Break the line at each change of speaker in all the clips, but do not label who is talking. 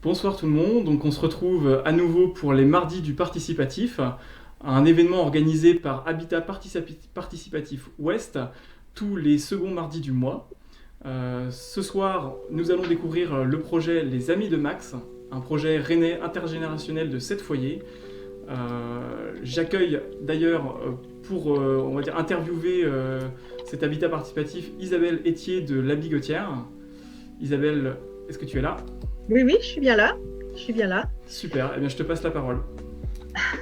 Bonsoir tout le monde, donc on se retrouve à nouveau pour les mardis du participatif, un événement organisé par Habitat Participatif Ouest tous les seconds mardis du mois. Ce soir, nous allons découvrir le projet Les Amis de Max, un projet rennais intergénérationnel de 7 foyers. J'accueille d'ailleurs pour on va dire, interviewer cet habitat participatif Isabelle Etier de La Bigotière. Isabelle, est-ce que tu es là?
Oui, oui, je suis bien là.
Super, eh bien je te passe la parole.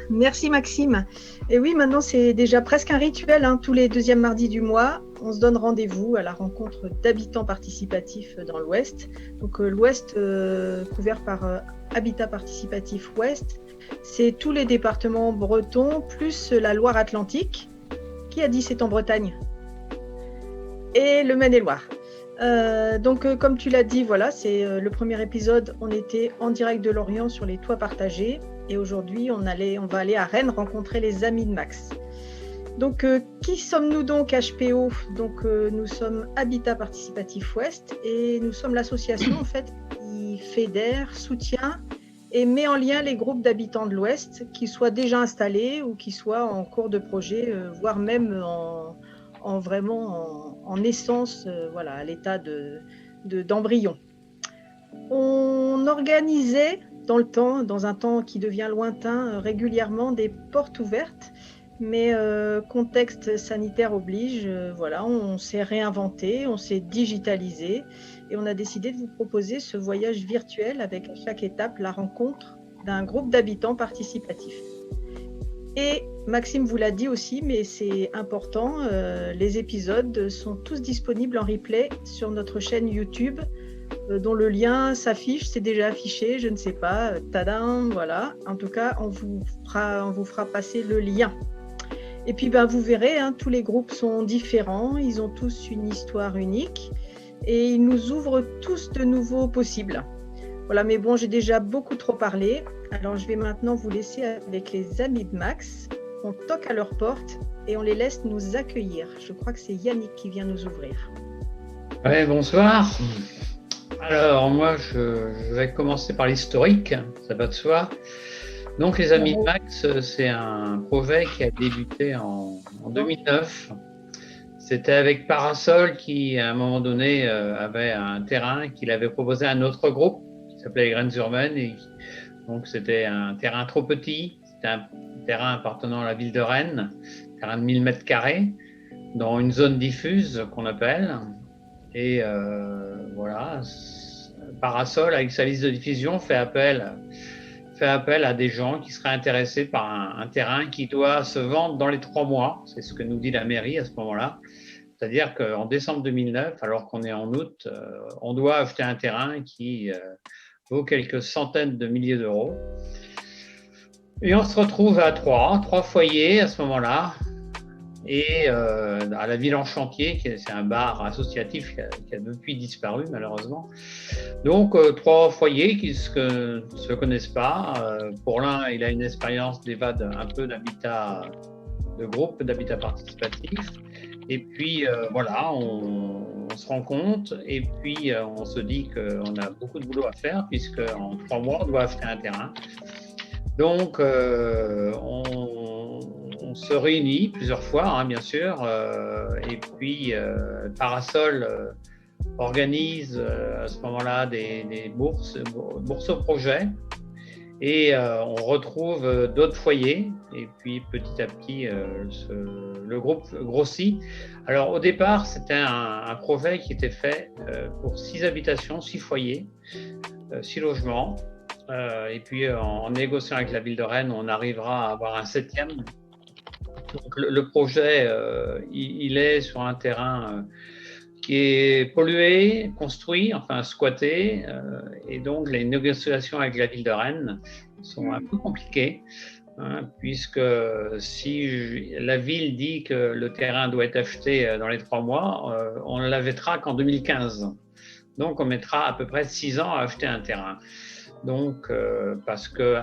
Merci Maxime. Et oui, maintenant c'est déjà presque un rituel, hein, tous les deuxièmes mardis du mois. On se donne rendez-vous à la rencontre d'habitants participatifs dans l'Ouest. Donc l'Ouest couvert par Habitat Participatif Ouest, c'est tous les départements bretons plus la Loire-Atlantique. Qui a dit c'est en Bretagne? Et le Maine-et-Loire. Comme tu l'as dit, voilà, c'est le premier épisode. On était en direct de Lorient sur les toits partagés et aujourd'hui, on va aller à Rennes rencontrer les amis de Max. Donc, qui sommes-nous donc HPO? Donc, nous sommes Habitat Participatif Ouest et nous sommes l'association en fait qui fédère, soutient et met en lien les groupes d'habitants de l'Ouest qui soient déjà installés ou qui soient en cours de projet, voire même en naissance, voilà, à l'état d'embryon. On organisait dans un temps qui devient lointain, régulièrement des portes ouvertes, mais contexte sanitaire oblige, voilà, on s'est réinventé, on s'est digitalisé et on a décidé de vous proposer ce voyage virtuel avec à chaque étape la rencontre d'un groupe d'habitants participatifs. Et Maxime vous l'a dit aussi, mais c'est important, les épisodes sont tous disponibles en replay sur notre chaîne YouTube, dont le lien s'affiche, c'est déjà affiché, je ne sais pas, tadam, voilà. En tout cas, on vous fera passer le lien. Et puis, vous verrez, hein, tous les groupes sont différents, ils ont tous une histoire unique et ils nous ouvrent tous de nouveaux possibles. Voilà, mais bon, j'ai déjà beaucoup trop parlé. Alors, je vais maintenant vous laisser avec les amis de Max. On toque à leur porte et on les laisse nous accueillir. Je crois que c'est Yannick qui vient nous ouvrir.
Ouais, bonsoir. Alors, moi, je vais commencer par l'historique, ça va de soi. Donc, les Amis de Max, c'est un projet qui a débuté en 2009. C'était avec Parasol qui, à un moment donné, avait un terrain qu'il avait proposé à un autre groupe qui s'appelait les Graines Urbaines. Et donc, c'était un terrain trop petit. C'était un terrain appartenant à la ville de Rennes, terrain de 1000 mètres carrés, dans une zone diffuse qu'on appelle. Et voilà, Parasol, avec sa liste de diffusion, fait appel à des gens qui seraient intéressés par un terrain qui doit se vendre dans les 3 mois. C'est ce que nous dit la mairie à ce moment-là. C'est-à-dire qu'en décembre 2009, alors qu'on est en août, on doit acheter un terrain qui vaut quelques centaines de milliers d'euros. Et on se retrouve à trois foyers à ce moment-là. Et à la Ville en Chantier, c'est un bar associatif qui a depuis disparu malheureusement. Donc 3 foyers qui ne se connaissent pas. Pour l'un, il a une expérience d'EVAD, un peu d'habitat de groupe, d'habitat participatif. Et puis voilà, on se rend compte et puis on se dit qu'on a beaucoup de boulot à faire puisque en 3 mois, on doit acheter un terrain. Donc, on se réunit plusieurs fois, hein, bien sûr, et puis Parasol organise à ce moment-là des bourses au projet, et on retrouve d'autres foyers, et puis petit à petit, le groupe grossit. Alors, au départ, c'était un projet qui était fait pour 6 habitations, 6 foyers, 6 logements. Et puis en négociant avec la ville de Rennes, on arrivera à avoir un 7e. Donc le projet, il est sur un terrain qui est pollué, construit, enfin squatté, et donc les négociations avec la ville de Rennes sont un peu compliquées, hein, puisque si la ville dit que le terrain doit être acheté dans les 3 mois, on ne l'achètera qu'en 2015. Donc on mettra à peu près 6 ans à acheter un terrain. Donc, parce que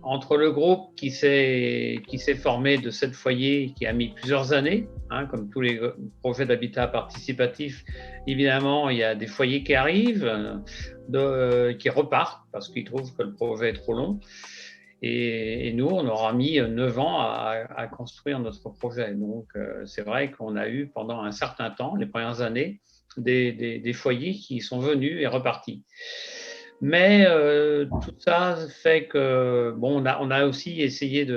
entre le groupe qui s'est formé de 7 foyers, qui a mis plusieurs années, hein, comme tous les projets d'habitat participatif, évidemment, il y a des foyers qui arrivent, qui repartent parce qu'ils trouvent que le projet est trop long. Et nous, on aura mis 9 ans à construire notre projet. Donc, c'est vrai qu'on a eu pendant un certain temps, les premières années, des foyers qui sont venus et repartis. Mais tout ça fait que, bon, on a aussi essayé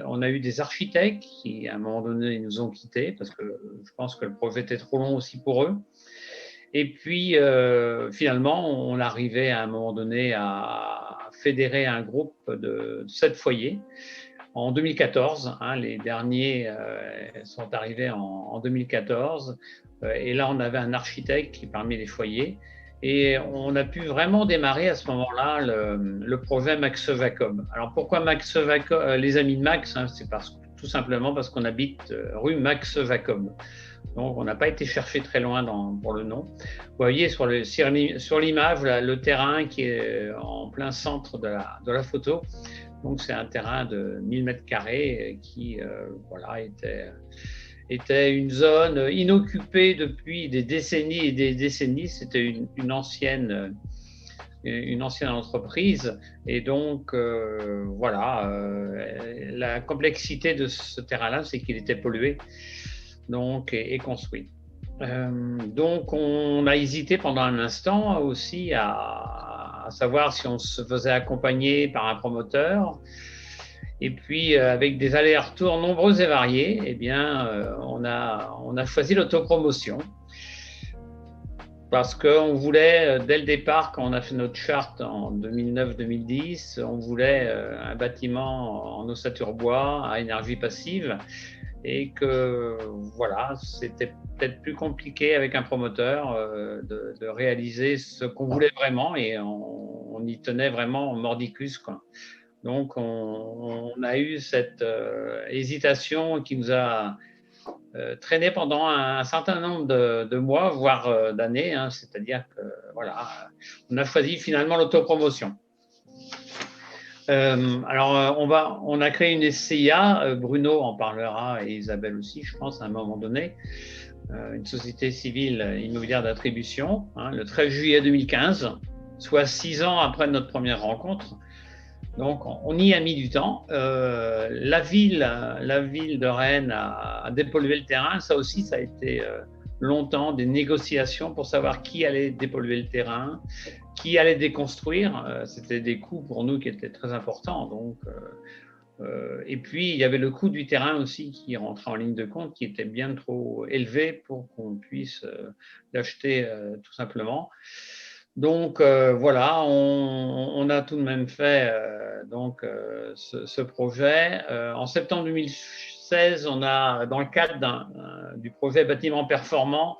on a eu des architectes qui, à un moment donné, nous ont quittés parce que je pense que le projet était trop long aussi pour eux. Et puis, finalement, on arrivait à un moment donné à fédérer un groupe de 7 foyers en 2014. Les derniers sont arrivés en 2014. Et là, on avait un architecte qui parmi les foyers. Et on a pu vraiment démarrer à ce moment-là le projet Max Vacom. Alors, pourquoi Max Vacom, les amis de Max, c'est tout simplement parce qu'on habite rue Max Vacom. Donc, on n'a pas été chercher très loin pour le nom. Vous voyez sur l'image le terrain qui est en plein centre de la photo. Donc, c'est un terrain de 1000 m² qui était une zone inoccupée depuis des décennies et des décennies. C'était une ancienne entreprise. Et donc, la complexité de ce terrain-là, c'est qu'il était pollué. Donc, et construit. Donc, on a hésité pendant un instant aussi à savoir si on se faisait accompagner par un promoteur. Et puis, avec des allers-retours nombreux et variés, eh bien, on a choisi l'autopromotion. Parce qu'on voulait, dès le départ, quand on a fait notre charte en 2009-2010, on voulait un bâtiment en ossature bois à énergie passive. Et que voilà, c'était peut-être plus compliqué avec un promoteur de réaliser ce qu'on voulait vraiment, et on y tenait vraiment mordicus, quoi. Donc on a eu cette hésitation qui nous a traîné pendant un certain nombre de mois, voire d'années, c'est-à-dire que voilà, on a choisi finalement l'autopromotion. Alors, on a créé une SCIA, Bruno en parlera et Isabelle aussi, je pense, à un moment donné, une société civile immobilière d'attribution, le 13 juillet 2015, soit 6 ans après notre première rencontre. Donc, on y a mis du temps. La ville de Rennes a dépollué le terrain. Ça aussi, ça a été longtemps des négociations pour savoir qui allait dépolluer le terrain, qui allait déconstruire. C'était des coûts pour nous qui étaient très importants. Donc, et puis, il y avait le coût du terrain aussi qui rentrait en ligne de compte, qui était bien trop élevé pour qu'on puisse l'acheter tout simplement. Donc, voilà, on a tout de même fait ce projet. En septembre 2016, on a, dans le cadre du projet Bâtiment Performant,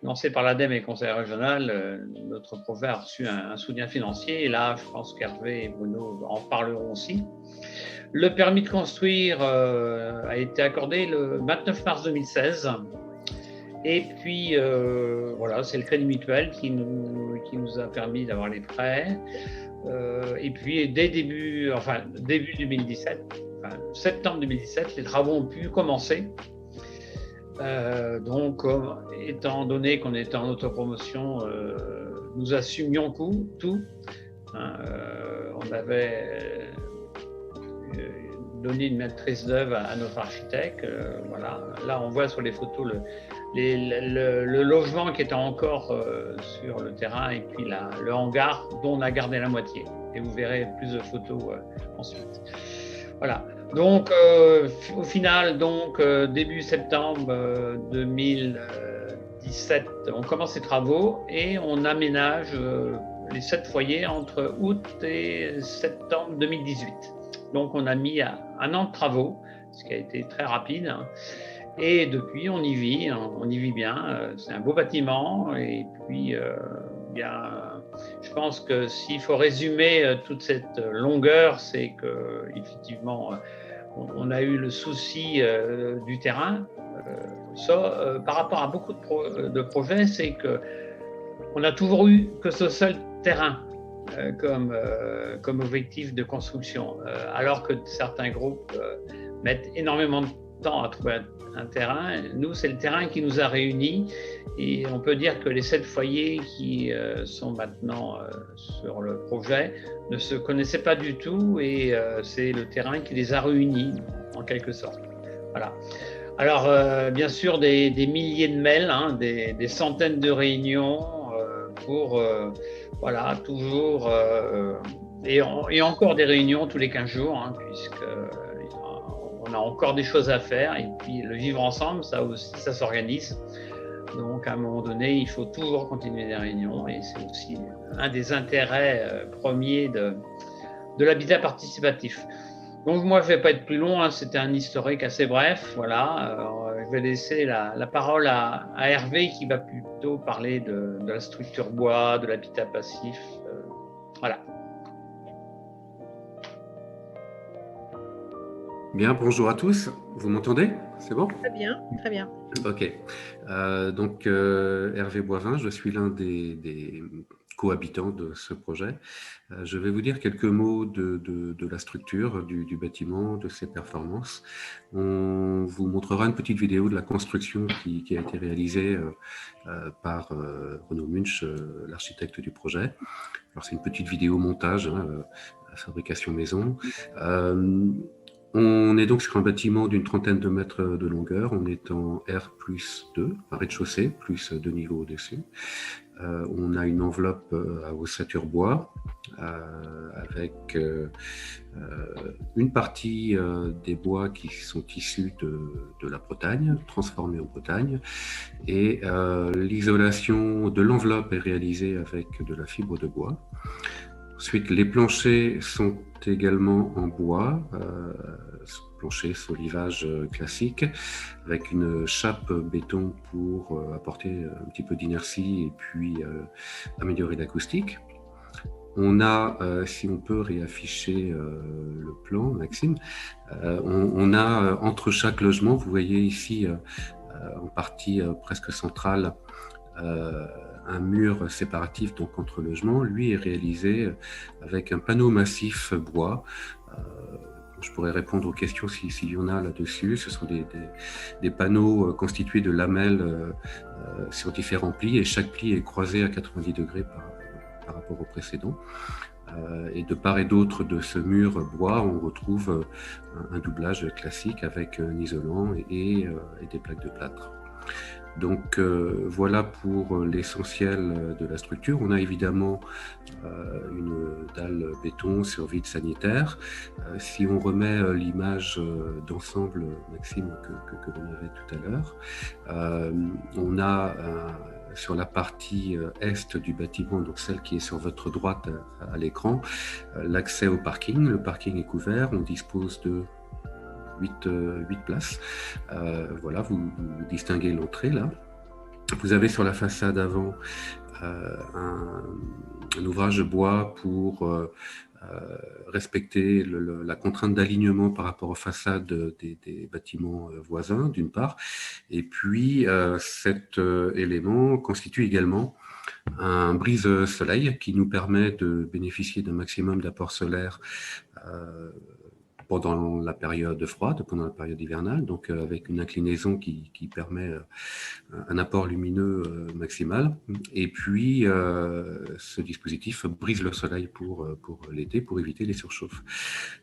lancé par l'ADEME et le Conseil régional, notre projet a reçu un soutien financier. Et là, je pense qu'Hervé et Bruno en parleront aussi. Le permis de construire a été accordé le 29 mars 2016. Et puis, voilà, c'est le Crédit Mutuel qui nous a permis d'avoir les prêts. Et puis, début 2017, septembre 2017, les travaux ont pu commencer. Donc, étant donné qu'on était en autopromotion, nous assumions tout. On avait donné une maîtrise d'œuvre à notre architecte. Voilà. Là, on voit sur les photos le logement qui était encore sur le terrain, et puis le hangar dont on a gardé la moitié. Et vous verrez plus de photos ensuite. Voilà. Donc, au final, début septembre 2017, on commence les travaux et on aménage les 7 foyers entre août et septembre 2018. Donc, on a mis 1 an de travaux, ce qui a été très rapide. Et depuis, on y vit bien. C'est un beau bâtiment. Et puis, je pense que s'il faut résumer toute cette longueur, c'est qu'effectivement, on a eu le souci du terrain. Par rapport à beaucoup de projets, c'est qu'on a toujours eu que ce seul terrain comme objectif de construction, alors que certains groupes mettent énormément de temps à trouver un terrain. Nous, c'est le terrain qui nous a réunis et on peut dire que les 7 foyers qui sont maintenant sur le projet ne se connaissaient pas du tout et c'est le terrain qui les a réunis en quelque sorte. Voilà. Alors, bien sûr, des milliers de mails, hein, des centaines de réunions pour, voilà, toujours, et encore des réunions tous les 15 jours, hein, puisqu'on a encore des choses à faire. Et puis, le vivre ensemble, ça aussi, ça s'organise. Donc, à un moment donné, il faut toujours continuer les réunions. Et c'est aussi un des intérêts premiers de l'habitat participatif. Donc moi, je ne vais pas être plus long, hein, c'était un historique assez bref. Voilà, je vais laisser la parole à Hervé qui va plutôt parler de la structure bois, de l'habitat passif. Voilà.
Bien, bonjour à tous. Vous m'entendez? C'est bon?
Très bien, très bien.
Ok. Donc, Hervé Boivin, je suis l'un des cohabitants de ce projet. Je vais vous dire quelques mots de la structure du bâtiment, de ses performances. On vous montrera une petite vidéo de la construction qui a été réalisée par Renaud Munch, l'architecte du projet. Alors, c'est une petite vidéo montage, hein, fabrication maison. On est donc sur un bâtiment d'une trentaine de mètres de longueur. On est en R+2, un rez-de-chaussée, plus 2 niveaux au-dessus. On a une enveloppe à ossature bois avec une partie des bois qui sont issus de la Bretagne, transformés en Bretagne. Et l'isolation de l'enveloppe est réalisée avec de la fibre de bois. Ensuite, les planchers sont également en bois, plancher solivage classique, avec une chape béton pour apporter un petit peu d'inertie et puis améliorer l'acoustique. On a, si on peut réafficher le plan, Maxime, on a entre chaque logement, vous voyez ici en partie presque centrale, un mur séparatif donc entre logements. Lui est réalisé avec un panneau massif bois. Je pourrais répondre aux questions s'il y en a là-dessus. Ce sont des panneaux constitués de lamelles sur différents plis et chaque pli est croisé à 90 degrés par rapport au précédent. Et de part et d'autre de ce mur bois, on retrouve un doublage classique avec un isolant et des plaques de plâtre. Donc voilà pour l'essentiel de la structure. On a évidemment une dalle béton sur vide sanitaire. Si on remet l'image d'ensemble, Maxime, que l'on avait tout à l'heure, on a sur la partie est du bâtiment, donc celle qui est sur votre droite à l'écran, l'accès au parking. Le parking est couvert, on dispose de 8 places. Voilà, vous distinguez l'entrée là. Vous avez sur la façade avant un ouvrage de bois pour respecter la contrainte d'alignement par rapport aux façades des bâtiments voisins, d'une part. Et puis, cet élément constitue également un brise-soleil qui nous permet de bénéficier d'un maximum d'apport solaire pendant la période froide, pendant la période hivernale, donc avec une inclinaison qui permet un apport lumineux maximal. Et puis, ce dispositif brise le soleil pour l'été, pour éviter les surchauffes.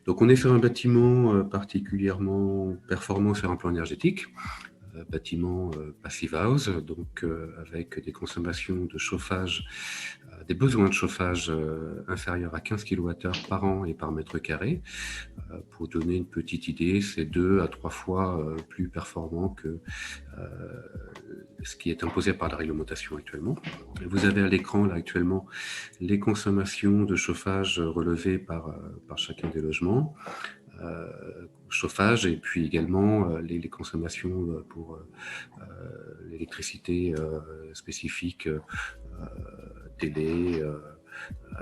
Donc, on est sur un bâtiment particulièrement performant sur un plan énergétique, bâtiment Passive House, donc avec des consommations de chauffage, des besoins de chauffage inférieurs à 15 kWh par an et par mètre carré. Pour donner une petite idée, c'est 2 à 3 fois plus performant que ce qui est imposé par la réglementation actuellement. Vous avez à l'écran là actuellement les consommations de chauffage relevées par chacun des logements. Chauffage et puis également les consommations pour l'électricité spécifique, télé,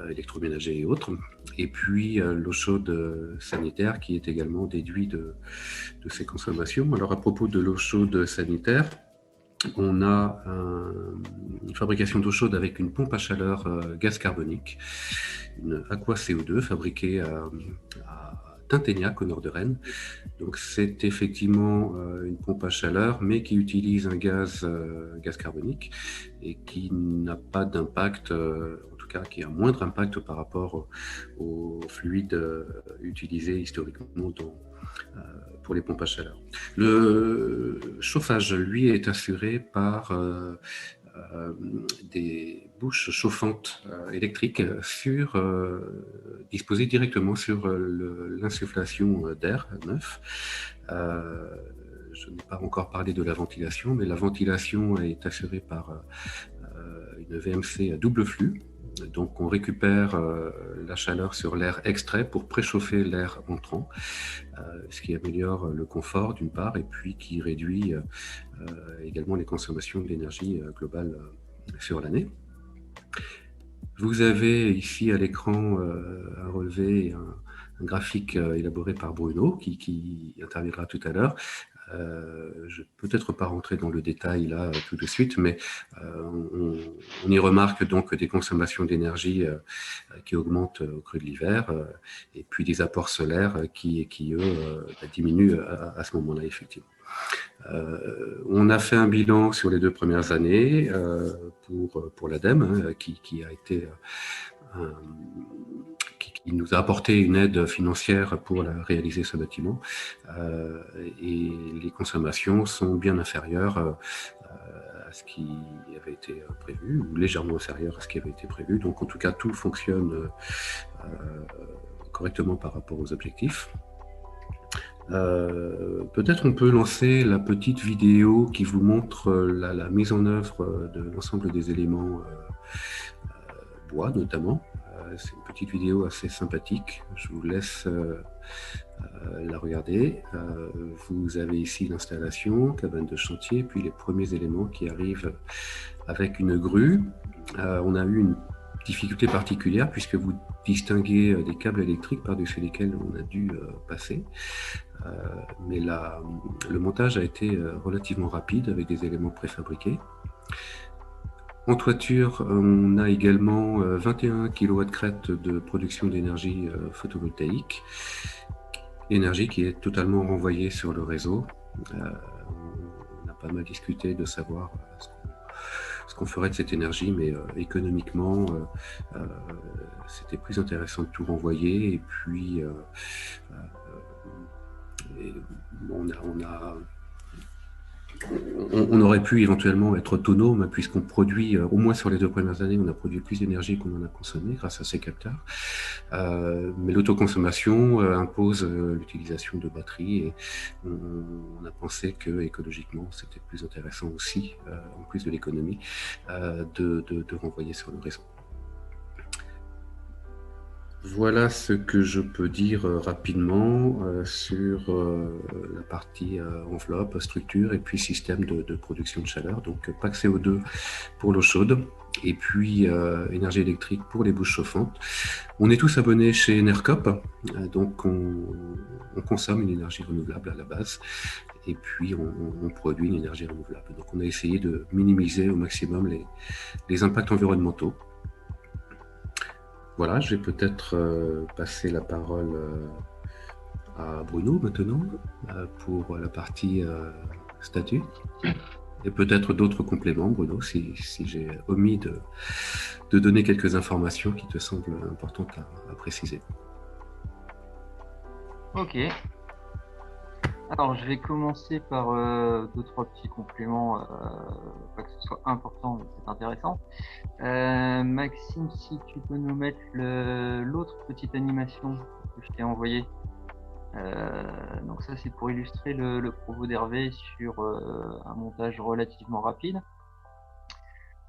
électroménager et autres. Et puis l'eau chaude sanitaire qui est également déduite de ces consommations. Alors à propos de l'eau chaude sanitaire, on a une fabrication d'eau chaude avec une pompe à chaleur gaz carbonique, une Aqua CO2 fabriquée à Tinténiac, au nord de Rennes. Donc c'est effectivement une pompe à chaleur, mais qui utilise un gaz carbonique et qui n'a pas d'impact, en tout cas qui a un moindre impact par rapport au fluide utilisé historiquement pour les pompes à chaleur. Le chauffage, lui, est assuré par des bouches chauffantes électriques disposées directement sur l'insufflation d'air neuf. Je n'ai pas encore parlé de la ventilation, mais la ventilation est assurée par une VMC à double flux. Donc on récupère la chaleur sur l'air extrait pour préchauffer l'air entrant, ce qui améliore le confort d'une part et puis qui réduit également les consommations d'énergie globale sur l'année. Vous avez ici à l'écran un relevé, un graphique élaboré par Bruno qui interviendra tout à l'heure. Je ne vais peut-être pas rentrer dans le détail là tout de suite, mais on y remarque donc des consommations d'énergie qui augmentent au creux de l'hiver et puis des apports solaires qui eux, diminuent à ce moment-là, effectivement. On a fait un bilan sur les 2 premières années pour l'ADEME, qui a été qui nous a apporté une aide financière pour réaliser ce bâtiment. Et les consommations sont bien inférieures à ce qui avait été prévu, ou légèrement inférieures à ce qui avait été prévu. Donc en tout cas, tout fonctionne correctement par rapport aux objectifs. Peut-être on peut lancer la petite vidéo qui vous montre la mise en œuvre de l'ensemble des éléments bois notamment. C'est une petite vidéo assez sympathique. Je vous laisse la regarder. Vous avez ici l'installation, cabane de chantier, puis les premiers éléments qui arrivent avec une grue. On a eu une difficulté particulière puisque vous distinguez des câbles électriques par-dessus lesquels on a dû passer. Mais le montage a été relativement rapide avec des éléments préfabriqués. En toiture, on a également 21 kW crête de production d'énergie photovoltaïque, énergie qui est totalement renvoyée sur le réseau. On a pas mal discuté de savoir ce qu'on ferait de cette énergie, mais économiquement, c'était plus intéressant de tout renvoyer. Et puis, on aurait pu éventuellement être autonome puisqu'on produit, au moins sur les 2 premières années, on a produit plus d'énergie qu'on en a consommé grâce à ces capteurs. Mais l'autoconsommation impose l'utilisation de batteries et on a pensé que écologiquement c'était plus intéressant aussi, en plus de l'économie, de renvoyer sur le réseau. Voilà ce que je peux dire rapidement sur la partie enveloppe, structure et puis système de production de chaleur. Donc pack CO2 pour l'eau chaude et puis énergie électrique pour les bouches chauffantes. On est tous abonnés chez Enercop, donc on consomme une énergie renouvelable à la base et puis on produit une énergie renouvelable. Donc on a essayé de minimiser au maximum les impacts environnementaux. Voilà, je vais peut-être passer la parole à Bruno maintenant pour la partie statut et peut-être d'autres compléments, Bruno, si j'ai omis de donner quelques informations qui te semblent importantes à préciser.
Ok. Alors, je vais commencer par 2-3 petits compléments, pas que ce soit important, mais c'est intéressant. Maxime, si tu peux nous mettre l'autre petite animation que je t'ai envoyée. Donc ça, c'est pour illustrer le propos d'Hervé sur un montage relativement rapide.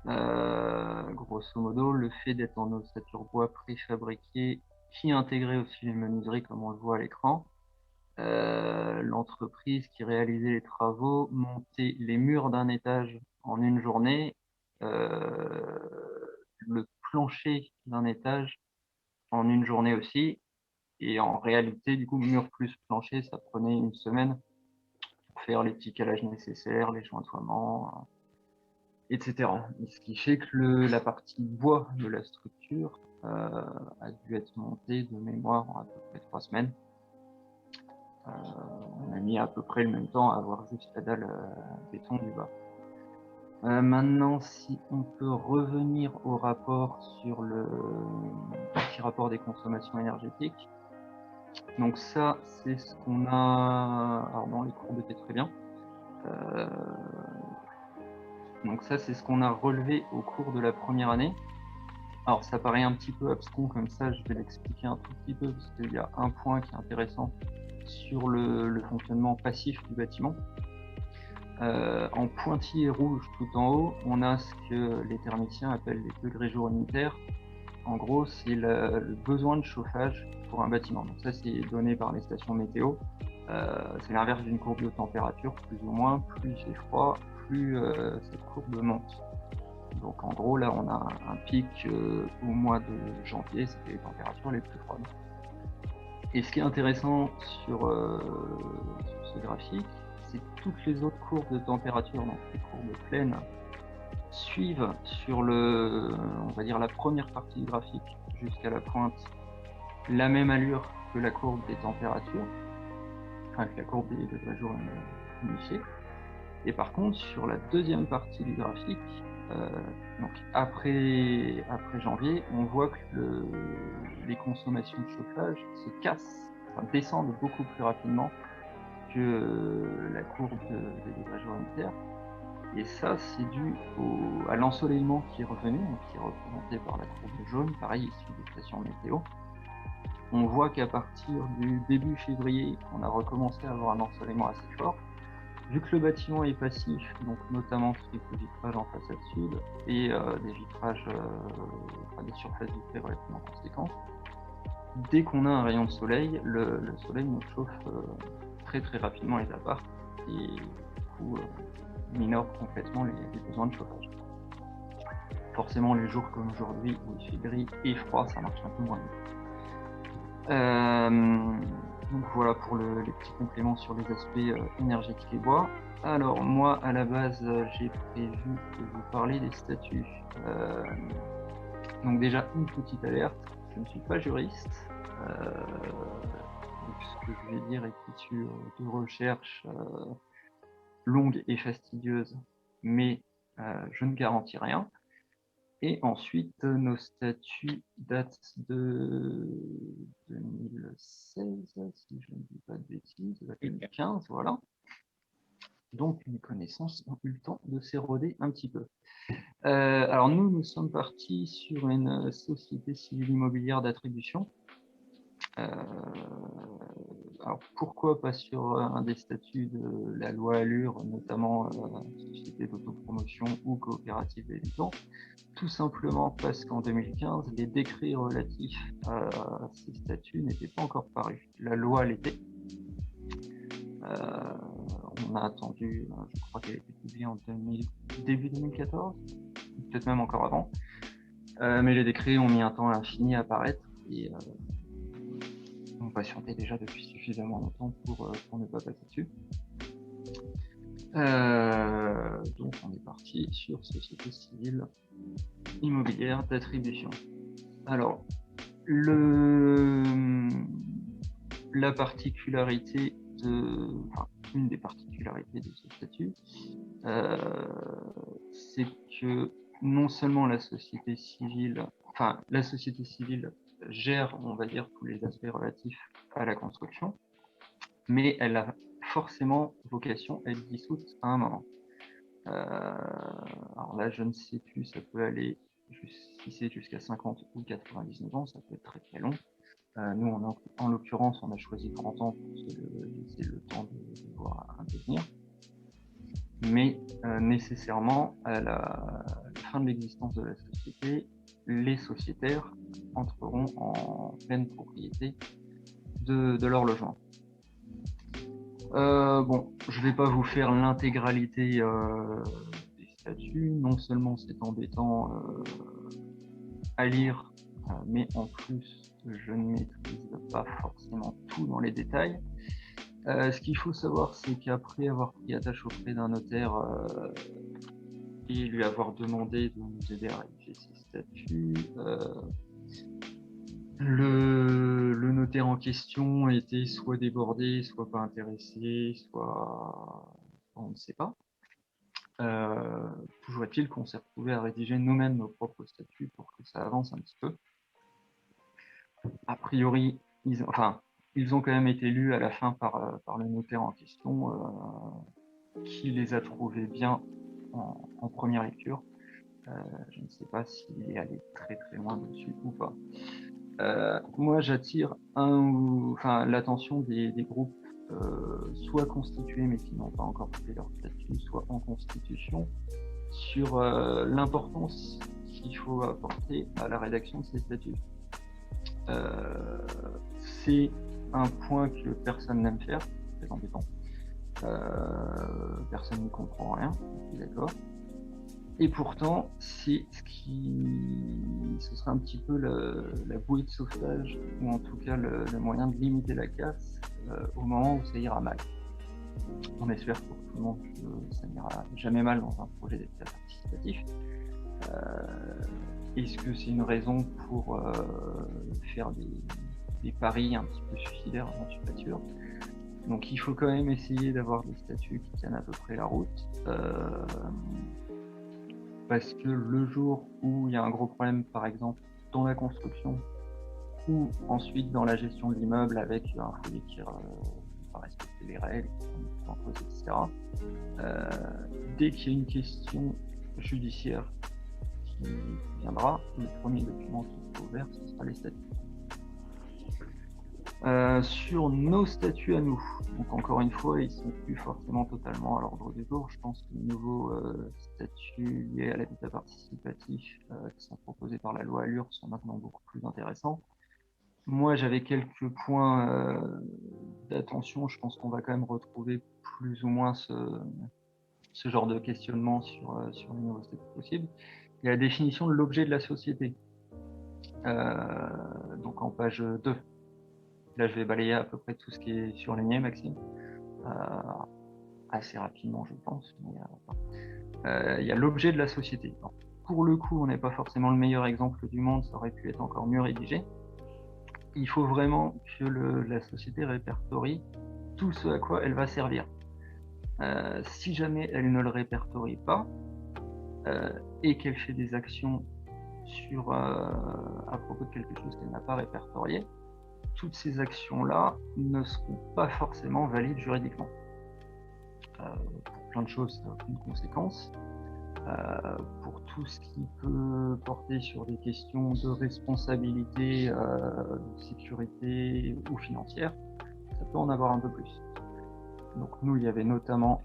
Grosso modo, le fait d'être en ossature bois préfabriqué qui est intégré aussi les menuiseries, comme on le voit à l'écran. L'entreprise qui réalisait les travaux montait les murs d'un étage en une journée, le plancher d'un étage en une journée aussi, et en réalité, du coup, mur plus plancher, ça prenait une semaine pour faire les petits calages nécessaires, les jointoiements, etc. Et ce qui fait que la partie bois de la structure a dû être montée de mémoire en à peu près 3 semaines. On a mis à peu près le même temps à avoir juste la dalle béton du bas. Maintenant, si on peut revenir au rapport sur le petit rapport des consommations énergétiques. Donc ça, c'est ce qu'on a... Alors non, les courbes étaient très bien. Donc ça, c'est ce qu'on a relevé au cours de la première année. Alors ça paraît un petit peu abscon comme ça, je vais l'expliquer un tout petit peu parce qu'il y a un point qui est intéressant sur le fonctionnement passif du bâtiment. En pointillé rouge tout en haut, on a ce que les thermiciens appellent les degrés jour unitaires. En gros, c'est le besoin de chauffage pour un bâtiment. Donc ça, c'est donné par les stations météo. C'est l'inverse d'une courbe de température, plus ou moins. Plus il fait froid, plus cette courbe monte. Donc en gros, là, on a un pic au mois de janvier, c'était les températures les plus froides. Et ce qui est intéressant sur ce graphique, c'est que toutes les autres courbes de température, donc les courbes pleines, suivent sur on va dire la première partie du graphique jusqu'à la pointe, la même allure que la courbe des températures, enfin que la courbe des degrés jour unifiés. Et par contre, sur la deuxième partie du graphique, donc après janvier, on voit que les consommations de chauffage se cassent, enfin, descendent beaucoup plus rapidement que la courbe des degrés jour unitaires. Et ça, c'est dû à l'ensoleillement qui est revenu, donc qui est représenté par la courbe jaune, pareil ici des stations météo. On voit qu'à partir du début février, on a recommencé à avoir un ensoleillement assez fort. Vu que le bâtiment est passif, donc notamment tous les vitrages en façade sud et des vitrages, des surfaces vitrées relativement conséquentes, dès qu'on a un rayon de soleil, le soleil nous chauffe très très rapidement les apparts et du coup minore complètement les besoins de chauffage. Forcément, les jours comme aujourd'hui où il fait gris et froid, ça marche un peu moins bien. Donc voilà pour les petits compléments sur les aspects énergétiques et bois. Alors moi, à la base, j'ai prévu de vous parler des statuts. Donc déjà, une petite alerte, je ne suis pas juriste. Donc ce que je vais dire est issu de recherches longues et fastidieuses, mais je ne garantis rien. Et ensuite, nos statuts datent de 2016, si je ne dis pas de bêtises, 2015, voilà. Donc, mes connaissances ont eu le temps de s'éroder un petit peu. Alors, nous sommes partis sur une société civile immobilière d'attribution. Alors, pourquoi pas sur un des statuts de la loi Allure, notamment société d'autopromotion ou coopérative d'habitants? Tout simplement parce qu'en 2015, les décrets relatifs à ces statuts n'étaient pas encore parus. La loi l'était. On a attendu, je crois qu'elle a été publiée en début 2014, peut-être même encore avant. Mais les décrets ont mis un temps infini à apparaître et on patientait déjà depuis suffisamment longtemps pour ne pas passer dessus. Donc on est parti sur société civile immobilière d'attribution. Alors, la particularité une des particularités de ce statut, c'est que non seulement la société civile gère, on va dire, tous les aspects relatifs à la construction, mais elle a forcément vocation à être dissoute à un moment. Alors là, je ne sais plus, ça peut aller, si c'est jusqu'à 50 ou 99 ans, ça peut être très très long. Nous, en l'occurrence, on a choisi 30 ans pour se laisser le temps de voir un devenir. Mais nécessairement, à la fin de l'existence de la société, les sociétaires entreront en pleine propriété de leur logement. Bon, je ne vais pas vous faire l'intégralité des statuts. Non seulement c'est embêtant à lire, mais en plus, je ne maîtrise pas forcément tout dans les détails. Ce qu'il faut savoir, c'est qu'après avoir pris attache auprès d'un notaire et lui avoir demandé de nous aider à rédiger ces statuts, le notaire notaire en question était soit débordé, soit pas intéressé, soit on ne sait pas. Toujours est-il qu'on s'est retrouvé à rédiger nous-mêmes nos propres statuts pour que ça avance un petit peu. A priori, ils ont quand même été lus à la fin par le notaire en question, qui les a trouvés bien en première lecture. Je ne sais pas s'il est allé très très loin dessus ou pas. Moi, j'attire l'attention des groupes soit constitués mais qui n'ont pas encore fait leur statut, soit en constitution, sur l'importance qu'il faut apporter à la rédaction de ces statuts. C'est un point que personne n'aime faire, c'est embêtant. Personne n'y comprend rien, je suis d'accord. Et pourtant, c'est ce serait un petit peu la bouée de sauvetage, ou en tout cas le moyen de limiter la casse au moment où ça ira mal. On espère pour tout le monde que ça n'ira jamais mal dans un projet d'habitat participatif. Est-ce que c'est une raison pour faire des paris un petit peu suicidaires? J'en suis pas sûr. Donc il faut quand même essayer d'avoir des statuts qui tiennent à peu près la route. Parce que le jour où il y a un gros problème, par exemple, dans la construction, ou ensuite dans la gestion de l'immeuble avec un foyer qui va respecter les règles, en cause, etc., dès qu'il y a une question judiciaire qui viendra, le premier document qui sera ouvert, ce sera les statuts. Sur nos statuts à nous, donc encore une fois, ils sont plus forcément totalement à l'ordre du jour. Je pense que les nouveaux statuts liés à l'habitat participatif qui sont proposés par la loi Allure sont maintenant beaucoup plus intéressants. Moi, j'avais quelques points d'attention. Je pense qu'on va quand même retrouver plus ou moins ce genre de questionnement sur les nouveaux statuts possibles. Il y a la définition de l'objet de la société. Donc en page 2. Là, je vais balayer à peu près tout ce qui est surligné, Maxime. Assez rapidement, je pense. Il y a l'objet de la société. Alors, pour le coup, on n'est pas forcément le meilleur exemple du monde, ça aurait pu être encore mieux rédigé. Il faut vraiment que la société répertorie tout ce à quoi elle va servir. Si jamais elle ne le répertorie pas, et qu'elle fait des actions à propos de quelque chose qu'elle n'a pas répertorié, toutes ces actions-là ne seront pas forcément valides juridiquement. Pour plein de choses, ça n'a aucune conséquence. Pour tout ce qui peut porter sur des questions de responsabilité, de sécurité ou financière, ça peut en avoir un peu plus. Donc nous, il y avait notamment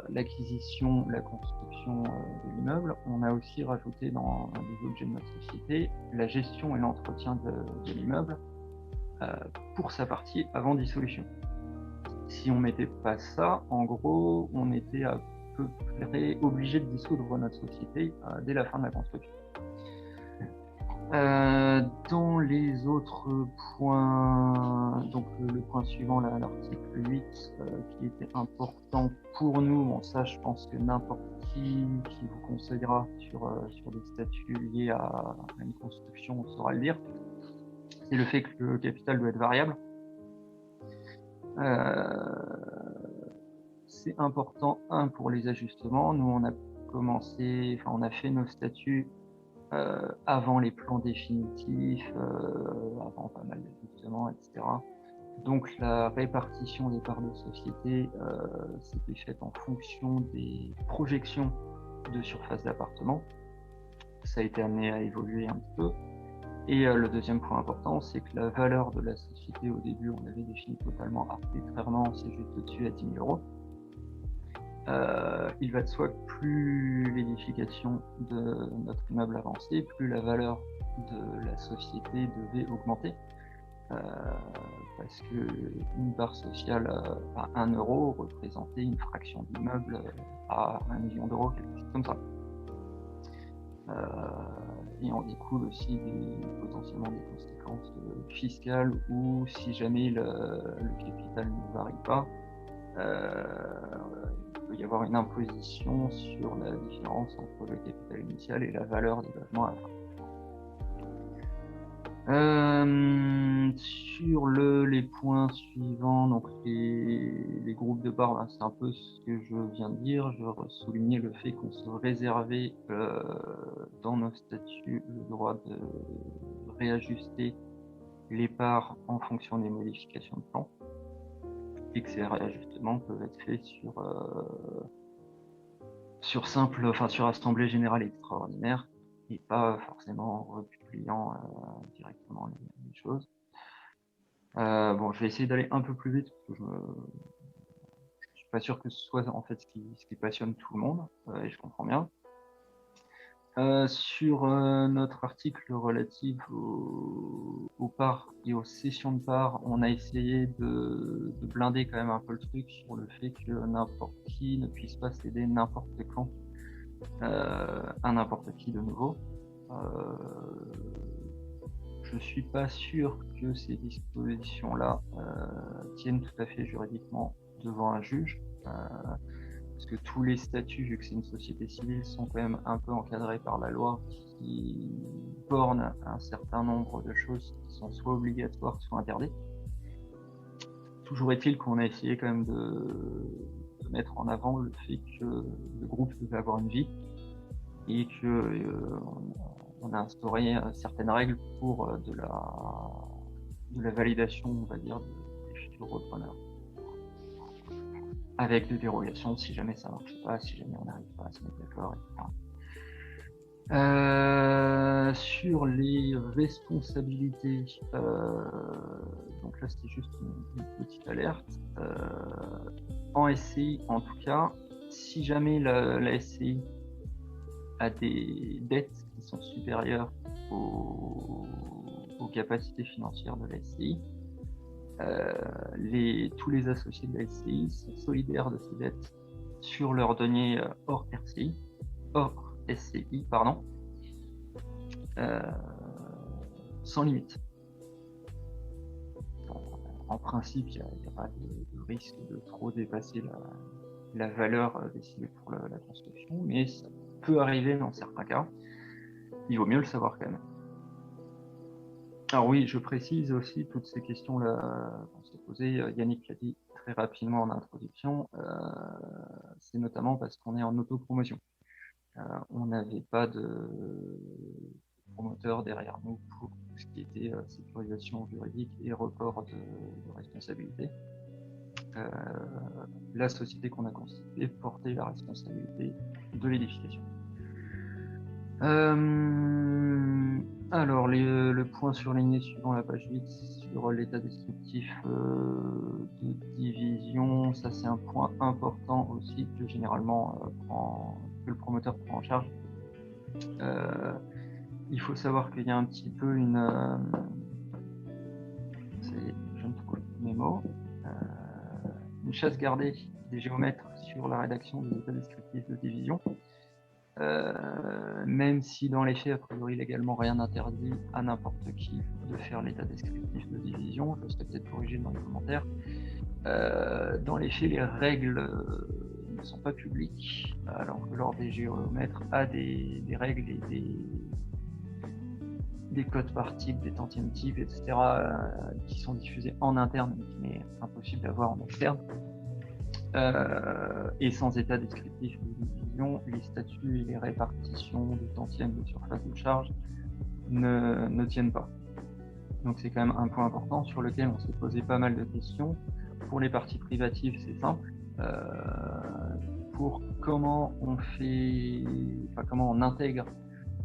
l'acquisition, la construction de l'immeuble. On a aussi rajouté dans les objets de notre société la gestion et l'entretien de l'immeuble, pour sa partie avant dissolution. Si on mettait pas ça, en gros, on était à peu près obligé de dissoudre notre société dès la fin de la construction. Dans les autres points, donc le point suivant, l'article 8, qui était important pour nous, bon ça je pense que n'importe qui vous conseillera sur des statuts liés à une construction saura le dire. C'est le fait que le capital doit être variable. C'est important, pour les ajustements. Nous, on a fait nos statuts avant les plans définitifs, avant pas mal d'ajustements, etc. Donc, la répartition des parts de société s'était faite en fonction des projections de surface d'appartement. Ça a été amené à évoluer un petit peu. Et le deuxième point important, c'est que la valeur de la société, au début, on avait défini totalement arbitrairement, c'est juste au-dessus à 10 000 €. Il va de soi que plus l'édification de notre immeuble avançait, plus la valeur de la société devait augmenter. Parce qu'une part sociale à 1 € représentait une fraction d'immeuble à 1 million d'euros, quelque chose comme ça. Et en découle aussi potentiellement des conséquences fiscales, ou si jamais le capital ne varie pas, il peut y avoir une imposition sur la différence entre le capital initial et la valeur des logements à la fin. Sur sur les points suivants, donc les groupes de parts, ben, c'est un peu ce que je viens de dire. Je veux souligner le fait qu'on se réservait dans nos statuts le droit de réajuster les parts en fonction des modifications de plan, et que ces réajustements peuvent être faits sur assemblée générale extraordinaire, et pas forcément en republiant directement les choses. Bon, je vais essayer d'aller un peu plus vite parce que je suis pas sûr que ce soit en fait ce qui passionne tout le monde, et je comprends bien. Sur notre article relatif aux parts et aux cessions de parts, on a essayé de blinder quand même un peu le truc sur le fait que n'importe qui ne puisse pas céder n'importe quand à n'importe qui de nouveau. Je suis pas sûr que ces dispositions-là tiennent tout à fait juridiquement devant un juge, parce que tous les statuts, vu que c'est une société civile, sont quand même un peu encadrés par la loi qui borne un certain nombre de choses qui sont soit obligatoires, soit interdites. Toujours est-il qu'on a essayé quand même de mettre en avant le fait que le groupe devait avoir une vie et que on a instauré certaines règles pour de la validation, on va dire, des futurs repreneurs. Avec des dérogations si jamais ça marche pas, si jamais on n'arrive pas à se mettre d'accord, etc. Sur les responsabilités, donc là c'était juste une petite alerte. En SCI, en tout cas, si jamais la SCI a des dettes qui sont supérieures aux capacités financières de la SCI, tous les associés de la SCI sont solidaires de ces dettes sur leur denier hors SCI, sans limite. Bon, en principe, il n'y a pas de risque de trop dépasser la valeur décidée pour la construction, mais ça peut arriver dans certains cas. Il vaut mieux le savoir quand même. Alors oui, je précise aussi toutes ces questions-là qu'on s'est posées. Yannick l'a dit très rapidement en introduction. C'est notamment parce qu'on est en autopromotion. On n'avait pas de promoteur derrière nous pour tout ce qui était sécurisation juridique et report de responsabilité. La société qu'on a constituée portait la responsabilité de l'édification. Alors, le point surligné suivant la page 8 sur l'état descriptif de division, ça c'est un point important aussi que généralement que le promoteur prend en charge. Il faut savoir qu'il y a un petit peu je ne trouve plus mes mots, une chasse gardée des géomètres sur la rédaction des états descriptifs de division. Même si dans les faits, a priori légalement, rien n'interdit à n'importe qui de faire l'état descriptif de division, je serai peut-être corrigé dans les commentaires. Dans les faits, les règles ne sont pas publiques, alors que l'ordre des géomètres a des règles et des codes par type, des tantièmes types, etc., qui sont diffusés en interne, mais qu'il est impossible d'avoir en externe. Et sans état descriptif de division, les statuts et les répartitions de tantièmes de surface de charge ne tiennent pas. Donc c'est quand même un point important sur lequel on s'est posé pas mal de questions. Pour les parties privatives, c'est simple. Pour comment on intègre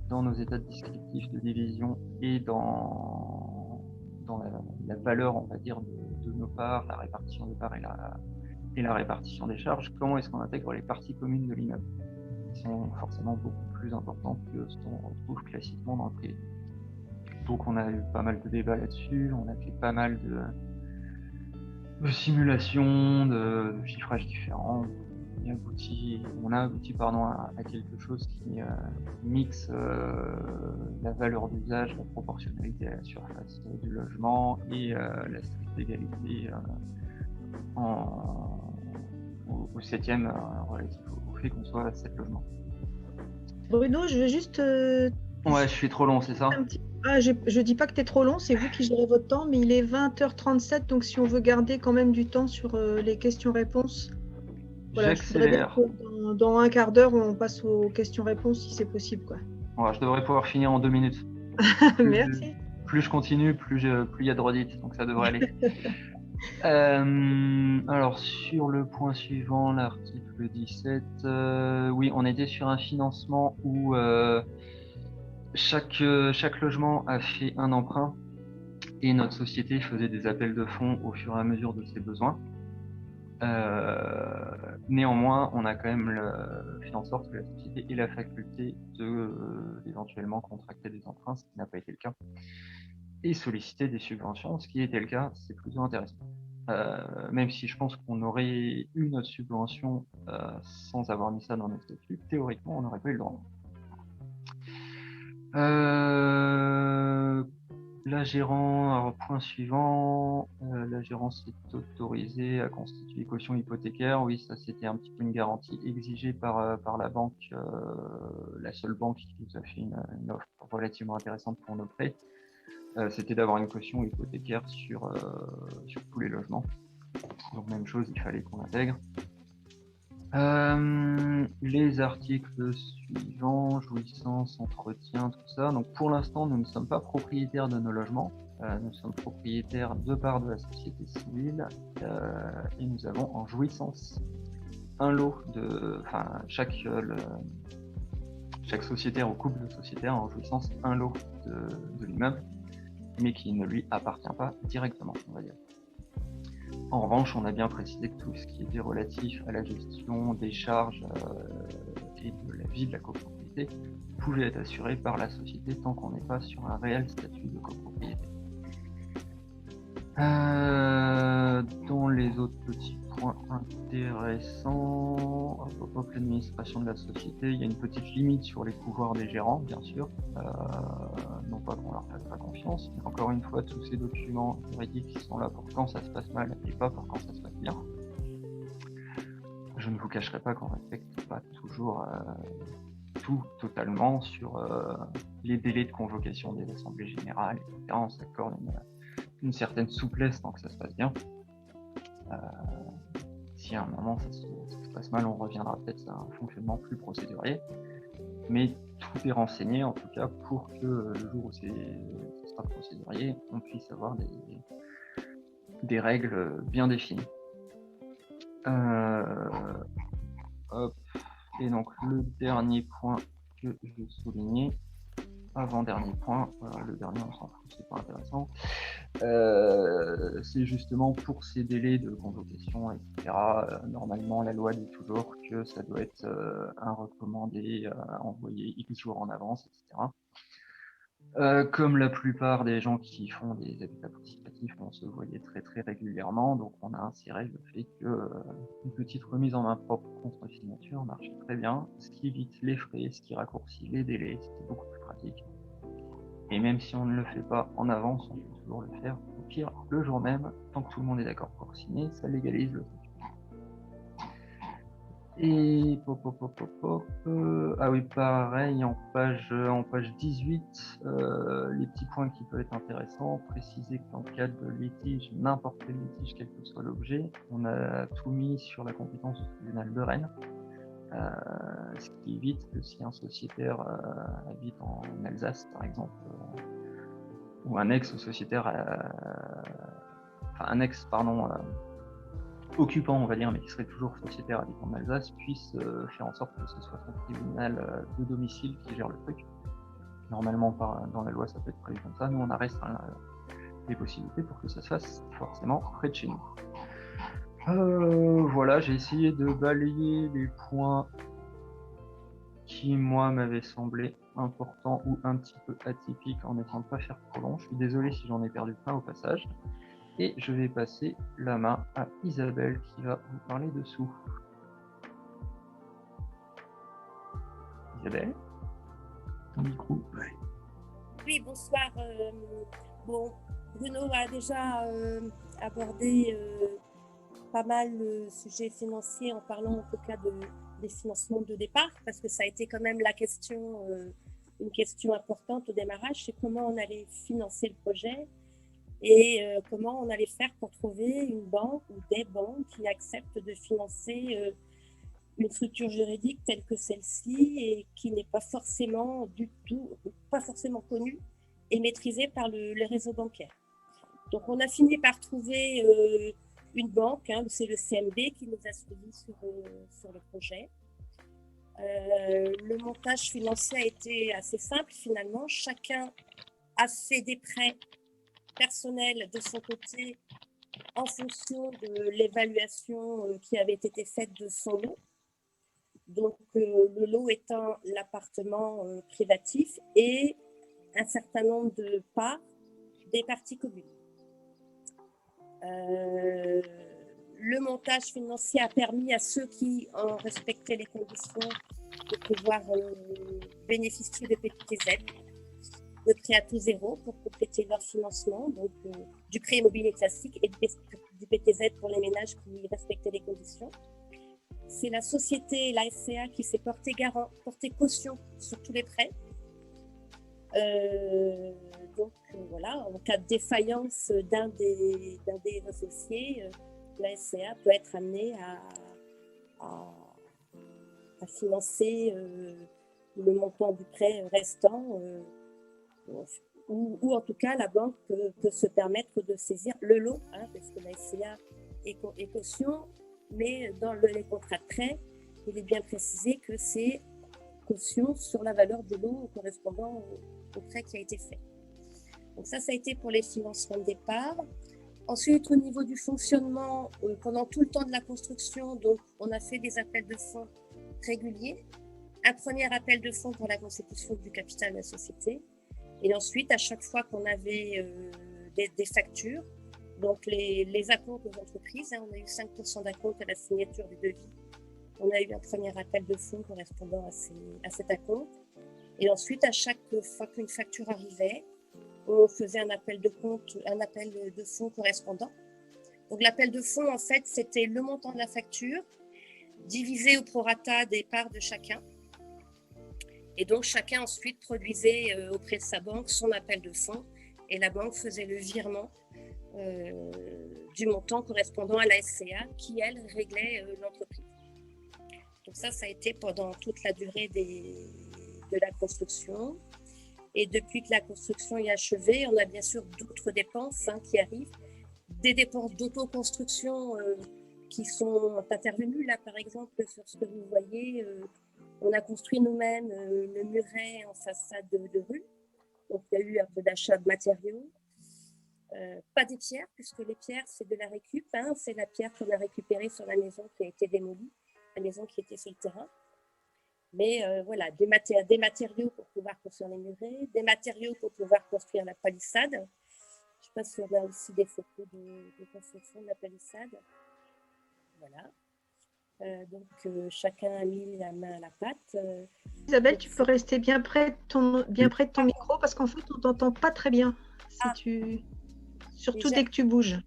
dans nos états descriptifs de division et dans la valeur, on va dire, de nos parts, la répartition des parts et la répartition des charges, comment est-ce qu'on intègre les parties communes de l'immeuble, qui sont forcément beaucoup plus importantes que ce qu'on retrouve classiquement dans le privé. Donc on a eu pas mal de débats là-dessus, on a fait pas mal de simulations, de chiffrages différents. On a abouti à quelque chose qui mixe la valeur d'usage, la proportionnalité à la surface du logement et la stricte égalité au 7e relatif au fait qu'on soit à 7 logements.
Bruno, je veux juste...
Ouais, je suis trop long, c'est ça?
Ah, je dis pas que tu es trop long, c'est vous qui gérez votre temps, mais il est 20h37, donc si on veut garder quand même du temps sur les questions-réponses, voilà, je voudrais bien
J'accélère.
que dans un quart d'heure, on passe aux questions-réponses si c'est possible, quoi.
Voilà, je devrais pouvoir finir en 2 minutes.
Merci.
Plus je continue, plus il y a de redites, donc ça devrait aller. Alors, sur le point suivant, l'article 17, oui, on était sur un financement où chaque logement a fait un emprunt et notre société faisait des appels de fonds au fur et à mesure de ses besoins. Néanmoins, on a quand même fait en sorte que la société ait la faculté d'éventuellement contracter des emprunts, ce qui n'a pas été le cas, et solliciter des subventions, ce qui était le cas. C'est plutôt intéressant. Même si je pense qu'on aurait eu notre subvention sans avoir mis ça dans notre statut, théoriquement, on n'aurait pas eu le droit. La gérant, alors, point suivant, la gérance est autorisée à constituer caution hypothécaire. Oui, ça c'était un petit peu une garantie exigée par la banque, la seule banque qui nous a fait une offre relativement intéressante pour nos prêts. C'était d'avoir une caution hypothécaire sur tous les logements. Donc même chose, il fallait qu'on l'intègre. Les articles suivants, jouissance, entretien, tout ça. Donc pour l'instant, nous ne sommes pas propriétaires de nos logements. Nous sommes propriétaires de part de la société civile et nous avons en jouissance un lot de... Enfin, chaque sociétaire ou couple de sociétaires a en jouissance un lot de l'immeuble, mais qui ne lui appartient pas directement, on va dire. En revanche, on a bien précisé que tout ce qui était relatif à la gestion des charges et de la vie de la copropriété pouvait être assuré par la société tant qu'on n'est pas sur un réel statut de copropriété. Dans les autres petits points intéressants, l'administration de la société, il y a une petite limite sur les pouvoirs des gérants, bien sûr. Non pas qu'on leur fasse pas confiance, mais encore une fois, tous ces documents juridiques sont là pour quand ça se passe mal et pas pour quand ça se passe bien. Je ne vous cacherai pas qu'on ne respecte pas toujours tout totalement sur les délais de convocation des assemblées générales, etc. On s'accorde une certaine souplesse tant que ça se passe bien. Si à un moment ça se passe mal, on reviendra peut-être à un fonctionnement plus procédurier. Mais tout est renseigné en tout cas pour que le jour où ce sera procédurier, on puisse avoir des règles bien définies. Hop. Et donc le dernier point que je vais souligner, avant-dernier point, voilà, le dernier on s'en fout, c'est pas intéressant, c'est justement pour ces délais de convocation, etc. Normalement la loi dit toujours que ça doit être un recommandé envoyé X jours en avance, etc. Comme la plupart des gens qui font des habitats participatifs, on se voyait très très régulièrement, donc on a inséré le fait que une petite remise en main propre contre signature marche très bien, ce qui évite les frais, ce qui raccourcit les délais, c'est beaucoup plus pratique. Et même si on ne le fait pas en avance, on peut toujours le faire au pire le jour même, tant que tout le monde est d'accord pour signer, ça légalise le truc. Et ah oui, pareil, en page 18, les petits points qui peuvent être intéressants, préciser qu'en cas de litige, n'importe quel litige, quel que soit l'objet, on a tout mis sur la compétence du tribunal de Rennes, ce qui évite que si un sociétaire habite en Alsace, par exemple, ou un ex-sociétaire, occupant, on va dire, mais qui serait toujours sociétaire habitant en Alsace, puisse faire en sorte que ce soit son tribunal de domicile qui gère le truc. Normalement, dans la loi, ça peut être prévu comme ça. Nous, on a restreint les possibilités pour que ça se fasse forcément près de chez nous. Voilà, j'ai essayé de balayer les points qui, moi, m'avaient semblé importants ou un petit peu atypiques en essayant de ne pas faire trop long. Je suis désolé si j'en ai perdu plein au passage. Et je vais passer la main à Isabelle qui va vous parler dessous. Isabelle, ton micro.
Oui, bonsoir. Bon, Bruno a déjà abordé pas mal le sujet financier en parlant en tout cas des financements de départ, parce que ça a été quand même la question une question importante au démarrage, c'est comment on allait financer le projet et comment on allait faire pour trouver une banque ou des banques qui acceptent de financer une structure juridique telle que celle-ci et qui n'est pas forcément connue et maîtrisée par le réseau bancaire. Donc on a fini par trouver une banque, c'est le CMB qui nous a suivis sur le projet. Le montage financier a été assez simple finalement. Chacun a fait des prêts personnels de son côté en fonction de l'évaluation qui avait été faite de son lot. Donc le lot étant l'appartement privatif et un certain nombre de parts des parties communes. Le montage financier a permis à ceux qui ont respecté les conditions de pouvoir bénéficier de petites aides, de prêts à taux zéro pour compléter leur financement, donc du prêt immobilier classique et du PTZ pour les ménages qui respectaient les conditions. C'est la société, la SCA, qui s'est portée garant, portée caution sur tous les prêts. Donc voilà, en cas de défaillance d'un des associés, la SCA peut être amenée à financer le montant du prêt restant, ou en tout cas la banque peut se permettre de saisir le lot, parce que la SCA est caution, mais dans les contrats de prêt, il est bien précisé que c'est caution sur la valeur du lot correspondant au prêt qui a été fait. Donc ça a été pour les financements de départ. Ensuite, au niveau du fonctionnement, pendant tout le temps de la construction, donc, on a fait des appels de fonds réguliers. Un premier appel de fonds pour la constitution du capital de la société. Et ensuite, à chaque fois qu'on avait des factures, donc les acomptes aux entreprises, on a eu 5% d'acompte à la signature du devis. On a eu un premier appel de fonds correspondant à cet acompte. Et ensuite, à chaque fois qu'une facture arrivait, on faisait un appel de fonds correspondant. Donc l'appel de fonds, en fait, c'était le montant de la facture divisé au prorata des parts de chacun. Et donc chacun ensuite produisait auprès de sa banque son appel de fonds et la banque faisait le virement du montant correspondant à la SCA qui, elle, réglait l'entreprise. Donc ça a été pendant toute la durée de la construction. Et depuis que la construction est achevée, on a bien sûr d'autres dépenses qui arrivent. Des dépenses d'autoconstruction qui sont intervenues. Là, par exemple, sur ce que vous voyez, on a construit nous-mêmes le muret en façade de rue. Donc, il y a eu un peu d'achat de matériaux. Pas des pierres, puisque les pierres, c'est de la récup. C'est la pierre qu'on a récupérée sur la maison qui a été démolie, la maison qui était sur le terrain. Mais voilà, des matériaux pour pouvoir construire les murets, des matériaux pour pouvoir construire la palissade. Je ne sais pas si on a aussi des photos de construction de la palissade. Voilà. Donc, chacun a mis la main à la pâte.
Isabelle, tu peux rester bien près de ton micro parce qu'en fait, on ne t'entend pas très bien. Surtout dès que tu bouges.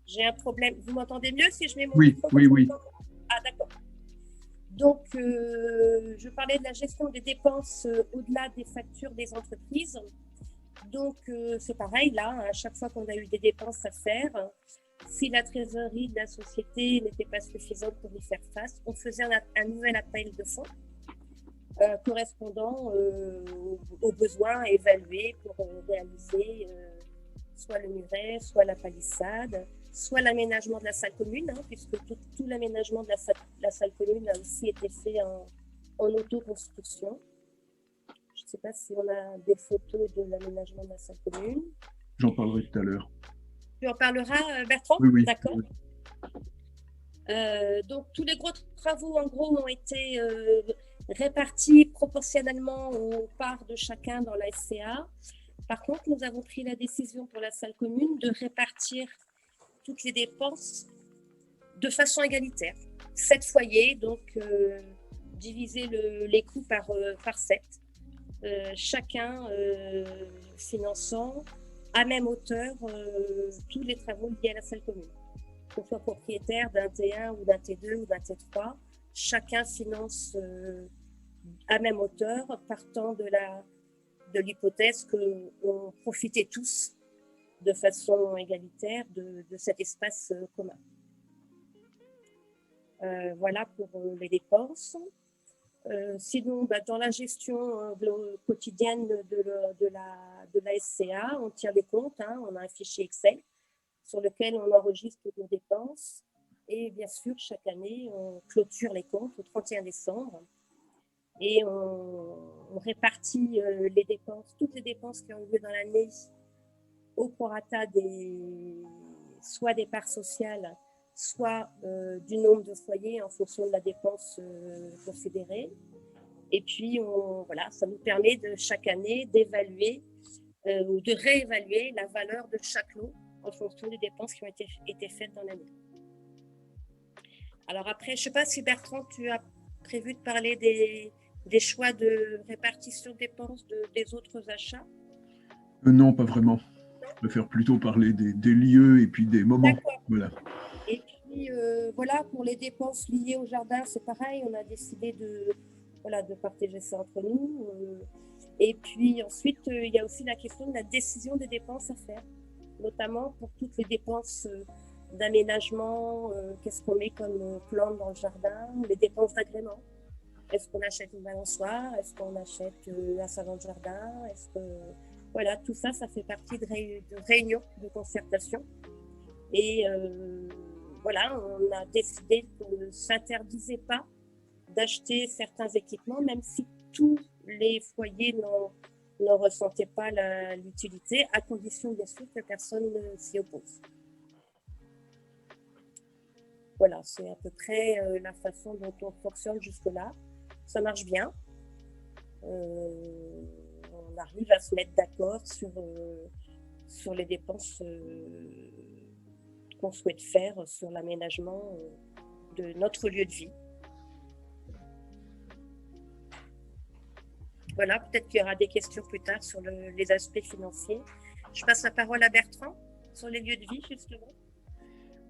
J'ai un problème. Vous m'entendez mieux si je mets mon
micro? Oui.
Ah, d'accord. Donc, je parlais de la gestion des dépenses au-delà des factures des entreprises. Donc, c'est pareil, là, à chaque fois qu'on a eu des dépenses à faire, si la trésorerie de la société n'était pas suffisante pour y faire face, on faisait un nouvel appel de fonds correspondant aux besoins évalués pour réaliser soit le muret, soit la palissade, soit l'aménagement de la salle commune, puisque tout l'aménagement de la salle commune a aussi été fait en autoconstruction. Je ne sais pas si on a des photos de l'aménagement de la salle commune.
J'en parlerai tout à l'heure.
Tu en parleras, Bertrand?
Oui.
D'accord. Oui. Donc, tous les gros travaux, en gros, ont été répartis proportionnellement aux parts de chacun dans la SCA. Par contre, nous avons pris la décision pour la salle commune de répartir toutes les dépenses de façon égalitaire. 7 foyers, donc diviser les coûts par 7. Chacun finançant à même hauteur tous les travaux liés à la salle commune. Qu'on soit propriétaire d'un T1 ou d'un T2 ou d'un T3, chacun finance à même hauteur, partant de l'hypothèse qu'on profitait tous de façon égalitaire de cet espace commun. Voilà pour les dépenses. Sinon, dans la gestion quotidienne de la SCA, on tient des comptes, on a un fichier Excel sur lequel on enregistre nos dépenses et bien sûr, chaque année, on clôture les comptes au 31 décembre et on répartit les dépenses, toutes les dépenses qui ont lieu dans l'année au prorata soit des parts sociales, soit du nombre de foyers en fonction de la dépense considérée. Et puis, ça nous permet de chaque année d'évaluer ou de réévaluer la valeur de chaque lot en fonction des dépenses qui ont été faites dans l'année. Alors après, je ne sais pas si Bertrand, tu as prévu de parler des choix de répartition de dépenses des autres achats?
Non, pas vraiment. Je préfère plutôt parler des lieux et puis des moments. Voilà.
Et puis, pour les dépenses liées au jardin, c'est pareil, on a décidé de partager ça entre nous. Et puis ensuite, il y a aussi la question de la décision des dépenses à faire, notamment pour toutes les dépenses d'aménagement, qu'est-ce qu'on met comme plante dans le jardin, les dépenses d'agrément. Est-ce qu'on achète une balançoire? Est-ce qu'on achète un salon de jardin? Voilà, tout ça, ça fait partie de réunions de concertation. Et on a décidé qu'on ne s'interdisait pas d'acheter certains équipements, même si tous les foyers n'en ressentaient pas l'utilité, à condition bien sûr que personne ne s'y oppose. Voilà, c'est à peu près la façon dont on fonctionne jusque-là. Ça marche bien. On arrive à se mettre d'accord sur les dépenses qu'on souhaite faire sur l'aménagement de notre lieu de vie. Voilà, peut-être qu'il y aura des questions plus tard sur les aspects financiers. Je passe la parole à Bertrand sur les lieux de vie, justement.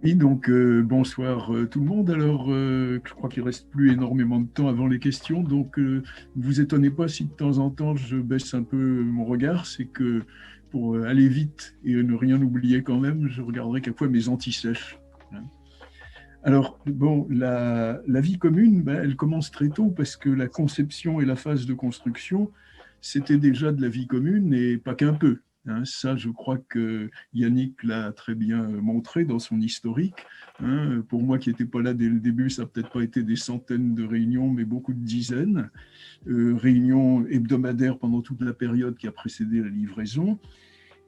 Oui, donc bonsoir tout le monde. Alors, je crois qu'il ne reste plus énormément de temps avant les questions, donc ne vous étonnez pas si de temps en temps je baisse un peu mon regard. C'est que pour aller vite et ne rien oublier quand même, je regarderai quelquefois mes anti-sèches. Alors, bon, la vie commune, elle commence très tôt parce que la conception et la phase de construction, c'était déjà de la vie commune et pas qu'un peu. Ça, je crois que Yannick l'a très bien montré dans son historique. Pour moi qui n'étais pas là dès le début, ça n'a peut-être pas été des centaines de réunions, mais beaucoup de dizaines. Réunions hebdomadaires pendant toute la période qui a précédé la livraison.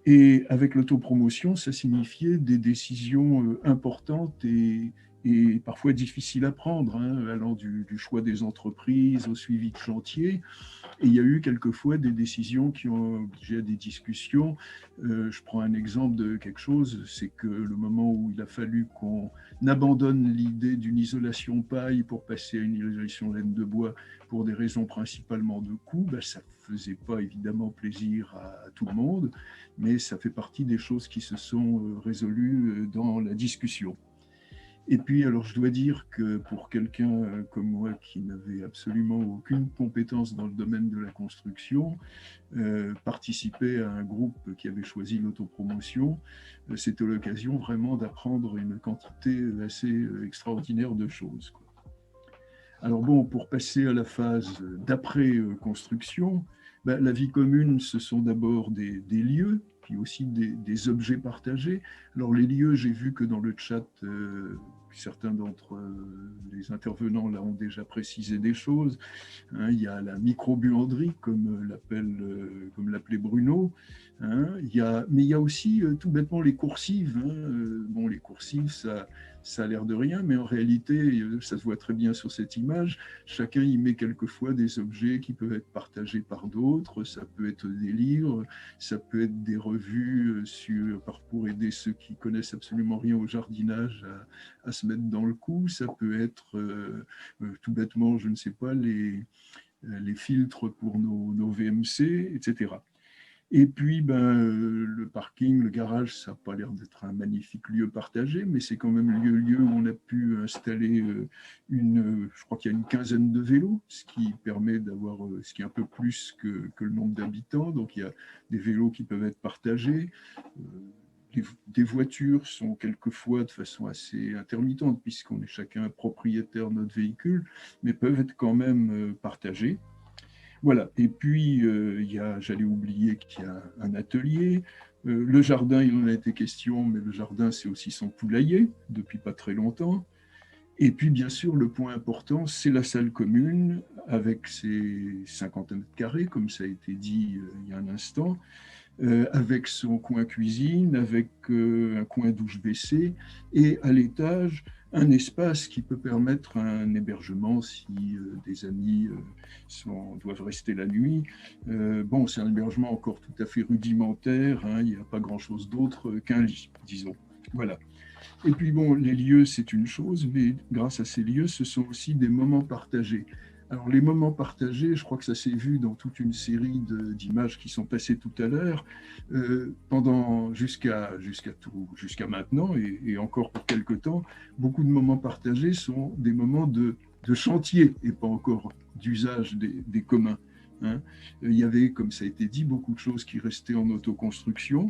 Et avec l'autopromotion, ça signifiait des décisions importantes et parfois difficiles à prendre, allant du choix des entreprises au suivi de chantier. Et il y a eu quelquefois des décisions qui ont obligé à des discussions. Je prends un exemple de quelque chose, c'est que le moment où il a fallu qu'on abandonne l'idée d'une isolation paille pour passer à une isolation laine de bois pour des raisons principalement de coût, ça ne faisait pas évidemment plaisir à tout le monde, mais ça fait partie des choses qui se sont résolues dans la discussion. Et puis, alors, je dois dire que pour quelqu'un comme moi qui n'avait absolument aucune compétence dans le domaine de la construction, participer à un groupe qui avait choisi l'autopromotion, c'était l'occasion vraiment d'apprendre une quantité assez extraordinaire de choses, quoi. Alors bon, pour passer à la phase d'après-construction, la vie commune, ce sont d'abord des lieux, puis aussi des objets partagés. Alors les lieux, j'ai vu que dans le chat, certains d'entre les intervenants là ont déjà précisé des choses. Il y a la micro-buanderie, comme l'appelait Bruno. Mais il y a aussi tout bêtement les coursives. Bon, les coursives, ça a l'air de rien, mais en réalité, ça se voit très bien sur cette image. Chacun y met quelquefois des objets qui peuvent être partagés par d'autres. Ça peut être des livres, ça peut être des revues pour aider ceux qui connaissent absolument rien au jardinage à se mettre dans le coup. Ça peut être tout bêtement, je ne sais pas, les filtres pour nos VMC, etc. Et puis, le parking, le garage, ça n'a pas l'air d'être un magnifique lieu partagé, mais c'est quand même le lieu où on a pu installer je crois qu'il y a une quinzaine de vélos, ce qui permet d'avoir, ce qui est un peu plus que le nombre d'habitants. Donc, il y a des vélos qui peuvent être partagés. Des voitures sont quelquefois de façon assez intermittente, puisqu'on est chacun propriétaire de notre véhicule, mais peuvent être quand même partagées. Voilà. Et puis, j'allais oublier qu'il y a un atelier. Le jardin, il en a été question, mais le jardin, c'est aussi son poulailler, depuis pas très longtemps. Et puis, bien sûr, le point important, c'est la salle commune, avec ses 50 mètres carrés, comme ça a été dit il y a un instant, avec son coin cuisine, avec un coin douche-WC, et à l'étage, un espace qui peut permettre un hébergement si des amis doivent rester la nuit. Bon, c'est un hébergement encore tout à fait rudimentaire, hein, il n'y a pas grand-chose d'autre qu'un lit, disons. Voilà. Et puis bon, les lieux, c'est une chose, mais grâce à ces lieux, ce sont aussi des moments partagés. Alors les moments partagés, je crois que ça s'est vu dans toute une série d'images qui sont passées tout à l'heure, jusqu'à maintenant et encore pour quelque temps, beaucoup de moments partagés sont des moments de chantier et pas encore d'usage des communs. Hein. Il y avait, comme ça a été dit, beaucoup de choses qui restaient en autoconstruction.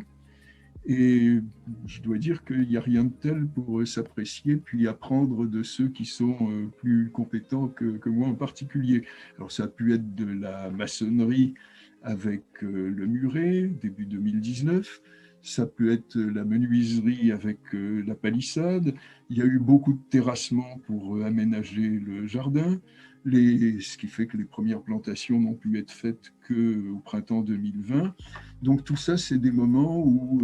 Et je dois dire qu'il n'y a rien de tel pour s'apprécier puis apprendre de ceux qui sont plus compétents que moi en particulier. Alors ça a pu être de la maçonnerie avec le muret, début 2019. Ça peut être la menuiserie avec la palissade. Il y a eu beaucoup de terrassements pour aménager le jardin. Ce qui fait que les premières plantations n'ont pu être faites qu'au printemps 2020. Donc tout ça, c'est des moments où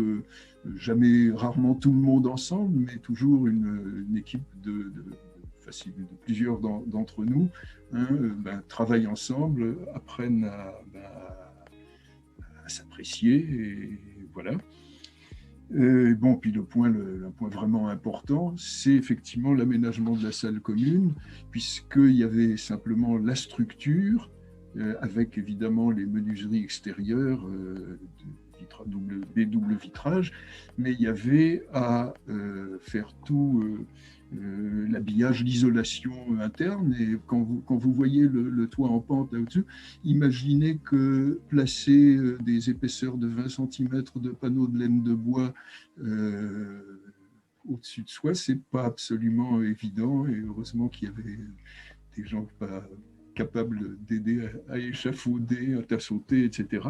rarement tout le monde ensemble, mais toujours une équipe de plusieurs d'entre nous travaillent ensemble, apprennent à s'apprécier, et voilà. Bon, puis le point vraiment important, c'est effectivement l'aménagement de la salle commune, puisqu'il y avait simplement la structure, avec évidemment les menuiseries extérieures, des doubles vitrages, mais il y avait à faire tout l'habillage, l'isolation interne. Et quand vous voyez le toit en pente là-dessus, imaginez que placer des épaisseurs de 20 cm de panneaux de laine de bois au-dessus de soi, c'est pas absolument évident. Et heureusement qu'il y avait des gens pas capables d'aider à échafauder, à tassoter, etc.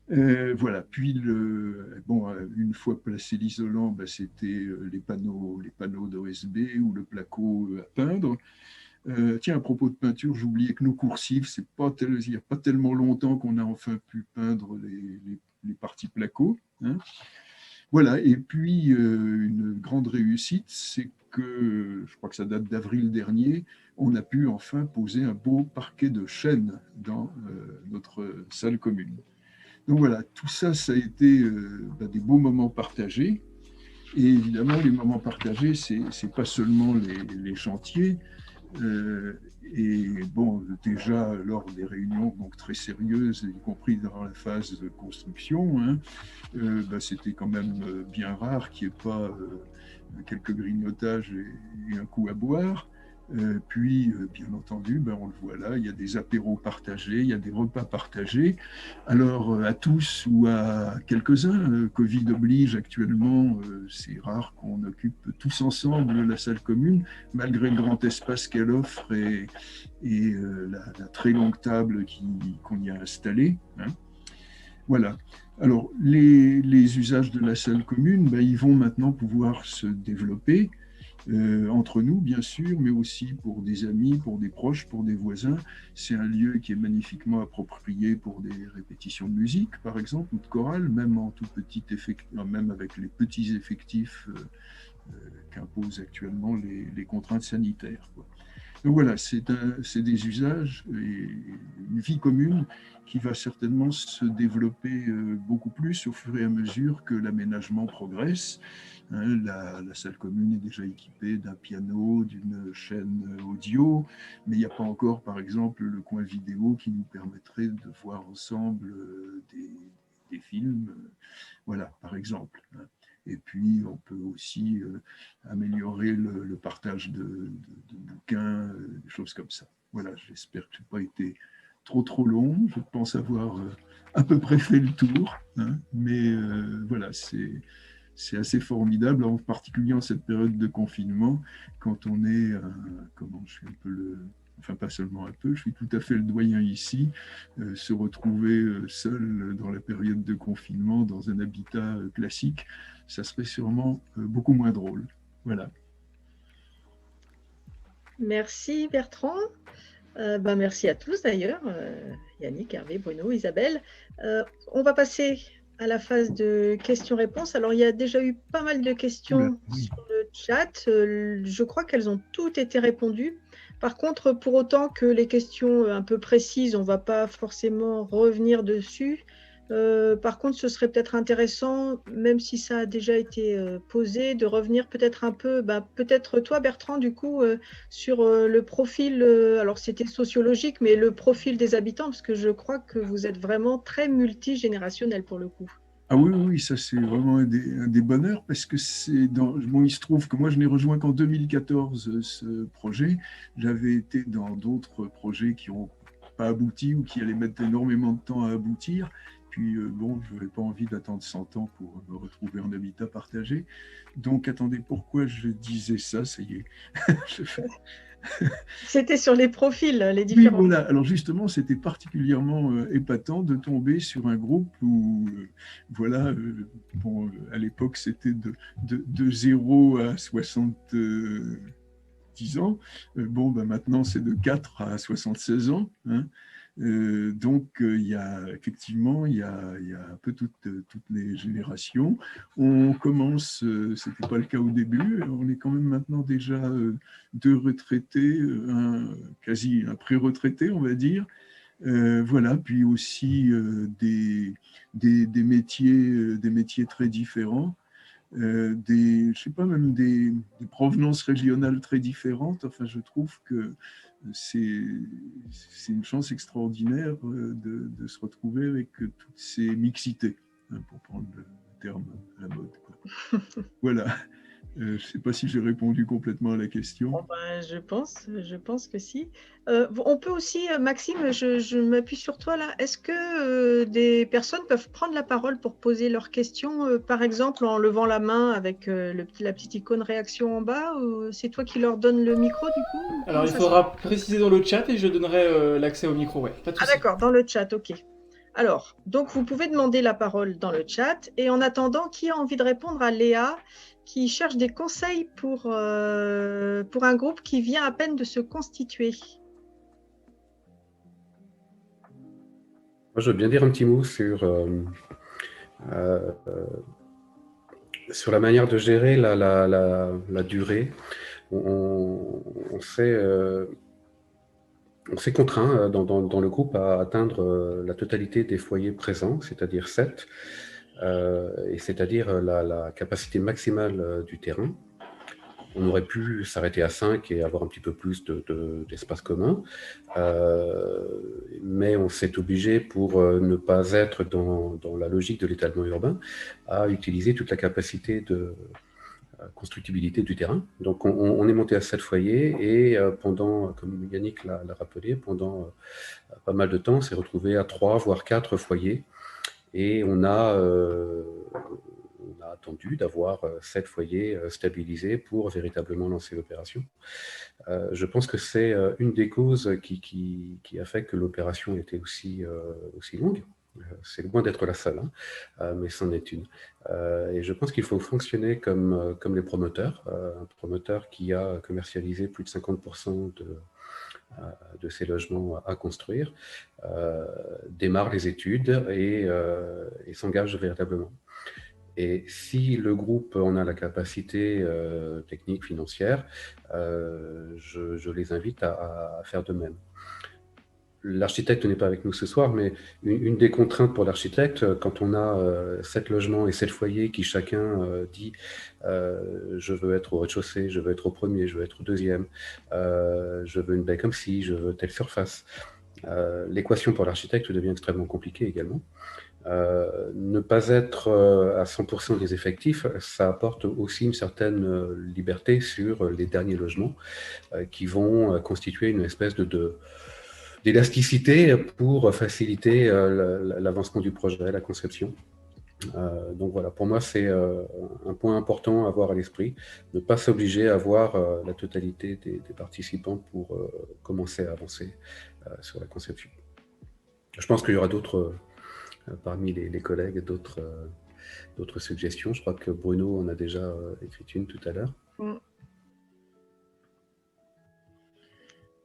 Voilà. Puis une fois placé l'isolant, c'était les panneaux d'OSB ou le placo à peindre. Tiens, à propos de peinture, j'oubliais que nos coursives, il n'y a pas tellement longtemps qu'on a enfin pu peindre les parties placo. Hein. Voilà. Et puis une grande réussite, c'est que, je crois que ça date d'avril dernier, on a pu enfin poser un beau parquet de chêne dans notre salle commune. Donc voilà, tout ça, ça a été des beaux moments partagés. Et évidemment, les moments partagés, c'est pas seulement les chantiers. Et bon, déjà lors des réunions donc très sérieuses, y compris dans la phase de construction, hein, c'était quand même bien rare qu'il n'y ait pas quelques grignotages et un coup à boire. Puis, bien entendu, on le voit là, il y a des apéros partagés, il y a des repas partagés. Alors, à tous ou à quelques-uns, Covid oblige actuellement, c'est rare qu'on occupe tous ensemble la salle commune, malgré le grand espace qu'elle offre et la très longue table qu'on y a installée. Hein. Voilà. Alors, les usages de la salle commune, ils vont maintenant pouvoir se développer. Entre nous, bien sûr, mais aussi pour des amis, pour des proches, pour des voisins. C'est un lieu qui est magnifiquement approprié pour des répétitions de musique, par exemple, ou de chorale, même en tout petit même avec les petits effectifs qu'imposent actuellement les contraintes sanitaires, quoi. Donc voilà, c'est des usages et une vie commune qui va certainement se développer beaucoup plus au fur et à mesure que l'aménagement progresse. Hein, la salle commune est déjà équipée d'un piano, d'une chaîne audio, mais il n'y a pas encore, par exemple, le coin vidéo qui nous permettrait de voir ensemble des films, voilà, par exemple. Et puis, on peut aussi améliorer le partage de bouquins, des choses comme ça. Voilà, j'espère que je n'ai pas été trop long. Je pense avoir à peu près fait le tour. Hein, mais voilà, c'est assez formidable, en particulier en cette période de confinement, quand on est, comment je suis un peu enfin pas seulement un peu, je suis tout à fait le doyen ici, se retrouver seul dans la période de confinement, dans un habitat classique, ça serait sûrement beaucoup moins drôle. Voilà.
Merci Bertrand. Merci à tous d'ailleurs, Yannick, Hervé, Bruno, Isabelle. On va passer à la phase de questions-réponses. Alors, il y a déjà eu pas mal de questions sur le chat. Je crois qu'elles ont toutes été répondues. Par contre, pour autant que les questions un peu précises, on ne va pas forcément revenir dessus. Par contre, ce serait peut-être intéressant, même si ça a déjà été posé, de revenir peut-être un peu, peut-être toi Bertrand, du coup, sur le profil, alors c'était sociologique, mais le profil des habitants, parce que je crois que vous êtes vraiment très multigénérationnel pour le coup.
Ah oui, ça c'est vraiment un des bonheurs, parce que bon, il se trouve que moi je n'ai rejoint qu'en 2014 ce projet. J'avais été dans d'autres projets qui n'ont pas abouti ou qui allaient mettre énormément de temps à aboutir. Puis bon, je n'avais pas envie d'attendre 100 ans pour me retrouver en habitat partagé. Donc attendez, pourquoi je disais ça? Ça y est.
C'était sur les profils, les différents.
Oui, voilà. Alors justement, c'était particulièrement épatant de tomber sur un groupe où, voilà, bon, à l'époque, c'était de 0 à 70 ans. Bon, maintenant, c'est de 4 à 76 ans. Hein. Donc, il y a effectivement, il y a un peu toutes les générations. On commence, ce n'était pas le cas au début, on est quand même maintenant déjà 2 retraités, quasi un pré-retraité, on va dire. Voilà, puis aussi des métiers très différents. Je sais pas, même des provenances régionales très différentes. Enfin, je trouve que c'est une chance extraordinaire de se retrouver avec toutes ces mixités, hein, pour prendre le terme à la mode, quoi. Voilà. Je ne sais pas si j'ai répondu complètement à la question.
Bon, je pense que si. On peut aussi, Maxime, je m'appuie sur toi là. Est-ce que des personnes peuvent prendre la parole pour poser leurs questions, par exemple en levant la main avec la petite icône réaction en bas, ou c'est toi qui leur donne le micro du coup?
Alors il faudra préciser dans le chat et je donnerai l'accès au micro, ouais. Pas de souci.
D'accord, dans le chat, ok. Alors, donc vous pouvez demander la parole dans le chat, et en attendant, qui a envie de répondre à Léa qui cherche des conseils pour un groupe qui vient à peine de se constituer?
Moi, je veux bien dire un petit mot sur la manière de gérer la durée. On s'est contraint dans le groupe à atteindre la totalité des foyers présents, c'est-à-dire 7, et c'est-à-dire la capacité maximale du terrain. On aurait pu s'arrêter à 5 et avoir un petit peu plus d'espace commun, mais on s'est obligé, pour ne pas être dans la logique de l'étalement urbain, à utiliser toute la capacité de constructibilité du terrain. Donc on est monté à 7 foyers et pendant, comme Yannick l'a rappelé, pendant pas mal de temps, on s'est retrouvé à 3 voire 4 foyers et on a attendu d'avoir 7 foyers stabilisés pour véritablement lancer l'opération. Je pense que c'est une des causes qui a fait que l'opération était aussi longue. C'est loin d'être la seule, hein, mais c'en est une. Et je pense qu'il faut fonctionner comme les promoteurs. Un promoteur qui a commercialisé plus de 50% de ces logements à construire démarre les études et s'engage véritablement. Et si le groupe en a la capacité technique, financière, je les invite à faire de même. L'architecte n'est pas avec nous ce soir, mais une des contraintes pour l'architecte, quand on a 7 logements et 7 foyers qui chacun dit je veux être au rez-de-chaussée, je veux être au premier, je veux être au deuxième, je veux une baie comme ci, je veux telle surface. L'équation pour l'architecte devient extrêmement compliquée également. Ne pas être à 100% des effectifs, ça apporte aussi une certaine liberté sur les derniers logements qui vont constituer une espèce d'élasticité pour faciliter l'avancement du projet, la conception. Donc voilà, pour moi, c'est un point important à avoir à l'esprit, ne pas s'obliger à avoir la totalité des participants pour commencer à avancer sur la conception. Je pense qu'il y aura d'autres, parmi les collègues, d'autres suggestions. Je crois que Bruno en a déjà écrit une tout à l'heure.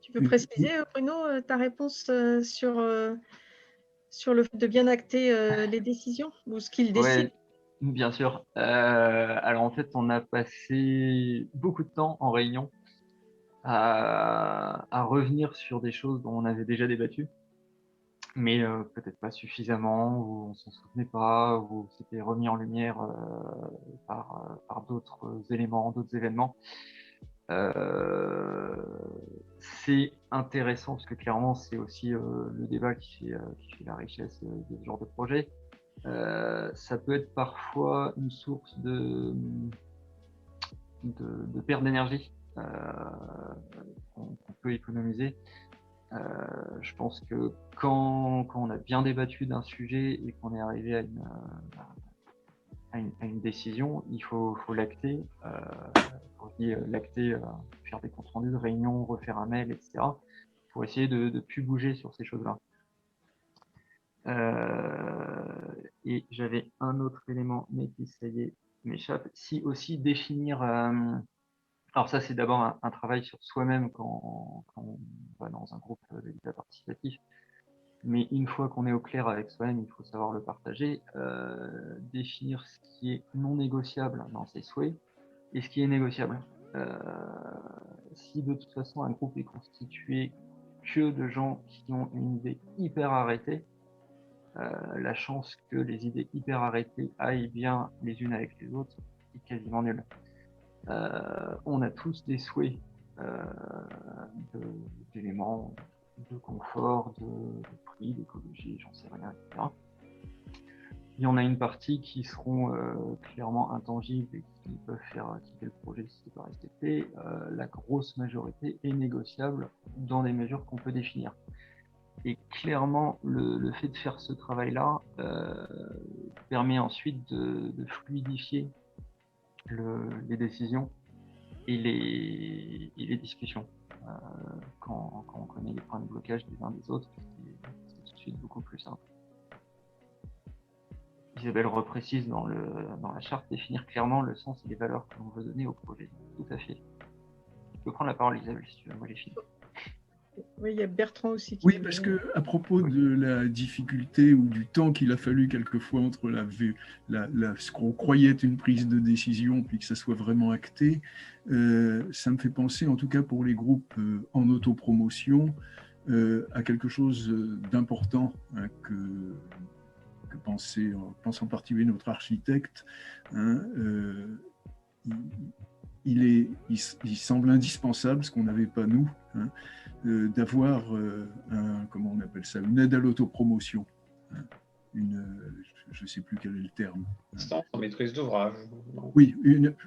Tu peux préciser, Bruno, ta réponse sur le fait de bien acter les décisions ou ce qu'il décide?
Oui, bien sûr. Alors en fait, on a passé beaucoup de temps en réunion à revenir sur des choses dont on avait déjà débattu, mais peut-être pas suffisamment, ou on s'en souvenait pas, ou c'était remis en lumière par d'autres éléments, d'autres événements. C'est intéressant parce que clairement c'est aussi le débat qui fait la richesse de ce genre de projet. Ça peut être parfois une source de perte d'énergie qu'on peut économiser. Je pense que quand on a bien débattu d'un sujet et qu'on est arrivé à une décision, il faut l'acter. L'acter, faire des comptes rendus de réunion, refaire un mail, etc. pour essayer de ne plus bouger sur ces choses-là. Et j'avais un autre élément, mais qui, ça y est, m'échappe. Si aussi définir... alors ça, c'est d'abord un travail sur soi-même quand on va dans un groupe d'habitat participatif. Mais une fois qu'on est au clair avec soi-même, il faut savoir le partager, définir ce qui est non négociable dans ses souhaits et ce qui est négociable. Si de toute façon un groupe est constitué que de gens qui ont une idée hyper arrêtée, la chance que les idées hyper arrêtées aillent bien les unes avec les autres est quasiment nulle. On a tous des souhaits d'éléments de confort, de prix, d'écologie, j'en sais rien, etc. Il y en a une partie qui seront clairement intangibles et qui peuvent faire quitter le projet si c'est pas respecté. La grosse majorité est négociable dans des mesures qu'on peut définir. Et clairement, le fait de faire ce travail-là permet ensuite de fluidifier les décisions et les discussions. Quand on connaît les points de blocage des uns des autres, c'est tout de suite beaucoup plus simple. Isabelle reprécise dans la charte, définir clairement le sens et les valeurs que l'on veut donner au projet. Tout à fait. Tu peux prendre la parole, Isabelle, si tu veux, moi les filles.
Oui, il y a Bertrand aussi.
Oui, parce que à propos de la difficulté ou du temps qu'il a fallu quelquefois entre ce qu'on croyait être une prise de décision puis que ça soit vraiment acté, ça me fait penser, en tout cas pour les groupes en autopromotion, à quelque chose d'important hein, que pense en particulier notre architecte. Hein, il semble indispensable, ce qu'on n'avait pas nous, hein, d'avoir comment on appelle ça, une aide à l'autopromotion. Hein, je ne sais plus quel est le terme.
Assistance en maîtrise d'ouvrage.
Oui,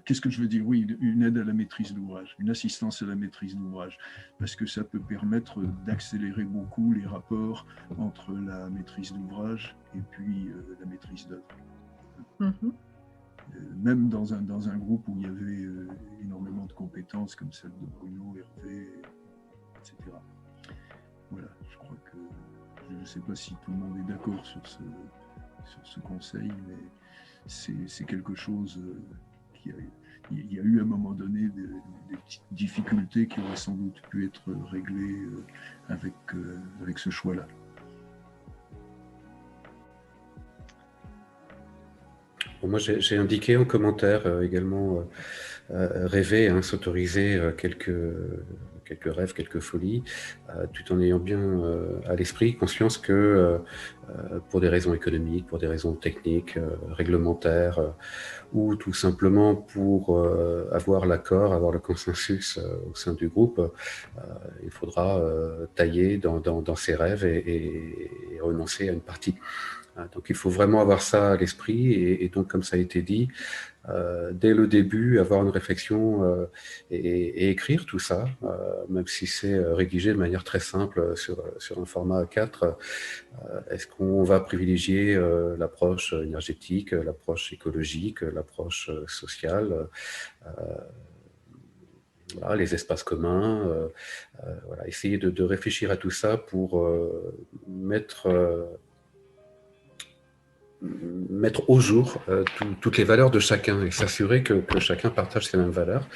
qu'est-ce que je veux dire? Oui, une aide à la maîtrise d'ouvrage, une assistance à la maîtrise d'ouvrage, parce que ça peut permettre d'accélérer beaucoup les rapports entre la maîtrise d'ouvrage et puis la maîtrise d'œuvre. Mm-hmm. Même dans un groupe où il y avait énormément de compétences comme celle de Bruno, Hervé, etc. Voilà, je crois que je ne sais pas si tout le monde est d'accord sur ce conseil, mais c'est quelque chose il y a eu à un moment donné des petites difficultés qui auraient sans doute pu être réglées avec ce choix-là.
Bon, moi, j'ai indiqué en commentaire également rêver, hein, s'autoriser quelques rêves, quelques folies, tout en ayant bien à l'esprit conscience que pour des raisons économiques, pour des raisons techniques, réglementaires, ou tout simplement pour avoir l'accord, avoir le consensus au sein du groupe, il faudra tailler dans ses rêves et renoncer à une partie. Donc il faut vraiment avoir ça à l'esprit et donc comme ça a été dit, dès le début, avoir une réflexion et écrire tout ça, même si c'est rédigé de manière très simple sur un format A4. Est-ce qu'on va privilégier l'approche énergétique, l'approche écologique, l'approche sociale, voilà, les espaces communs, voilà, essayer de réfléchir à tout ça pour mettre au jour toutes les valeurs de chacun et s'assurer que chacun partage ces mêmes valeurs.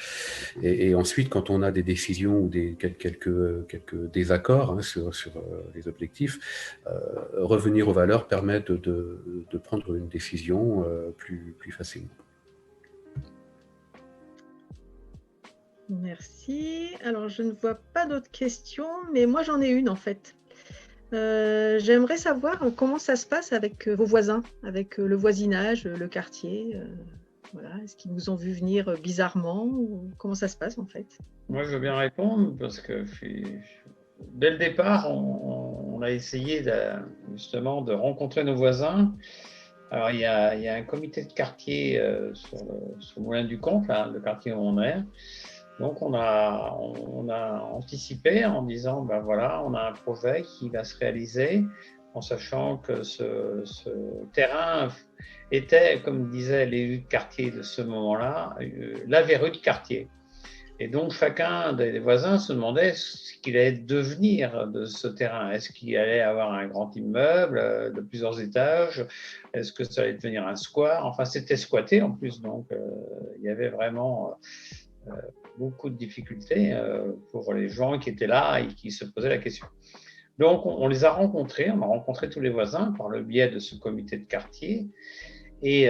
Et ensuite, quand on a des décisions ou quelques désaccords sur les objectifs, revenir aux valeurs permet de prendre une décision plus facilement.
Merci. Alors, je ne vois pas d'autres questions, mais moi, j'en ai une en fait. J'aimerais savoir comment ça se passe avec vos voisins, avec le voisinage, le quartier. Voilà. Est-ce qu'ils vous ont vu venir bizarrement ou comment ça se passe en fait?
Moi, je veux bien répondre parce que dès le départ, on a essayé justement de rencontrer nos voisins. Alors, il y a un comité de quartier sur le Moulin du Comte, là, le quartier où on est. Donc, on a anticipé en disant, ben voilà, on a un projet qui va se réaliser, en sachant que ce terrain était, comme disait l'élu de quartier de ce moment-là, la verrue de quartier. Et donc, chacun des voisins se demandait ce qu'il allait devenir de ce terrain. Est-ce qu'il allait avoir un grand immeuble de plusieurs étages? Est-ce que ça allait devenir un square? Enfin, c'était squatté en plus, donc il y avait vraiment beaucoup de difficultés pour les gens qui étaient là et qui se posaient la question. Donc, on les a rencontrés, on a rencontré tous les voisins par le biais de ce comité de quartier. Et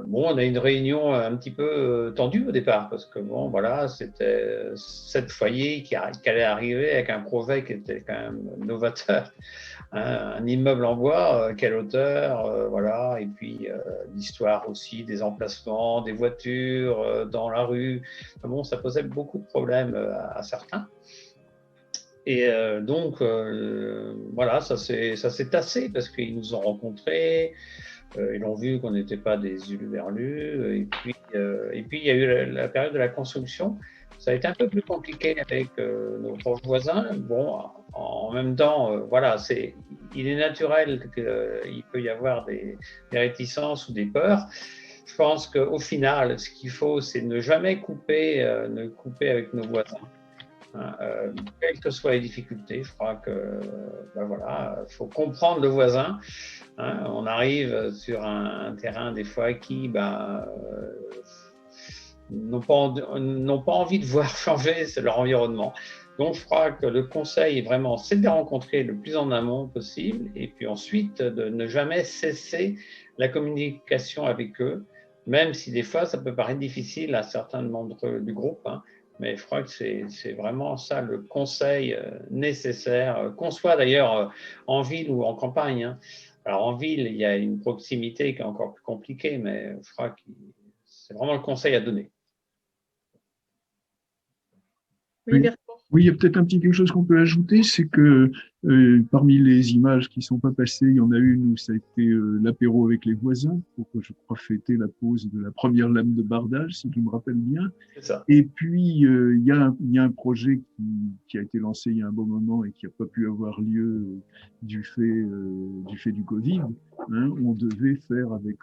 bon, on a une réunion un petit peu tendue au départ, parce que bon, voilà, c'était 7 foyers qui allaient arriver avec un projet qui était quand même novateur. Un immeuble en bois, quelle hauteur, voilà, et puis l'histoire aussi des emplacements, des voitures dans la rue. Bon, ça posait beaucoup de problèmes à certains. Et donc, voilà, ça s'est tassé parce qu'ils nous ont rencontrés. Ils ont vu qu'on n'était pas des huluberlus. Et puis, il y a eu la période de la construction. Ça a été un peu plus compliqué avec nos proches voisins. Bon, en même temps, voilà, il est naturel qu'il peut y avoir des réticences ou des peurs. Je pense qu'au final, ce qu'il faut, c'est ne jamais couper avec nos voisins. Quelles que soient les difficultés, je crois que voilà, faut comprendre le voisin. On arrive sur un terrain des fois qui n'ont pas envie de voir changer leur environnement. Donc je crois que le conseil vraiment, c'est de les rencontrer le plus en amont possible et puis ensuite de ne jamais cesser la communication avec eux, même si des fois ça peut paraître difficile à certains membres du groupe. Mais je crois que c'est vraiment ça le conseil nécessaire, qu'on soit d'ailleurs en ville ou en campagne. Alors en ville, il y a une proximité qui est encore plus compliquée, mais je crois que c'est vraiment le conseil à donner.
Oui, il y a peut-être un petit quelque chose qu'on peut ajouter, c'est que parmi les images qui ne sont pas passées, il y en a une où ça a été l'apéro avec les voisins, pour, je crois, fêter la pose de la première lame de bardage, si je me rappelle bien.
C'est ça.
Et puis, il y a un projet qui a été lancé il y a un bon moment et qui n'a pas pu avoir lieu du fait du Covid. On devait faire avec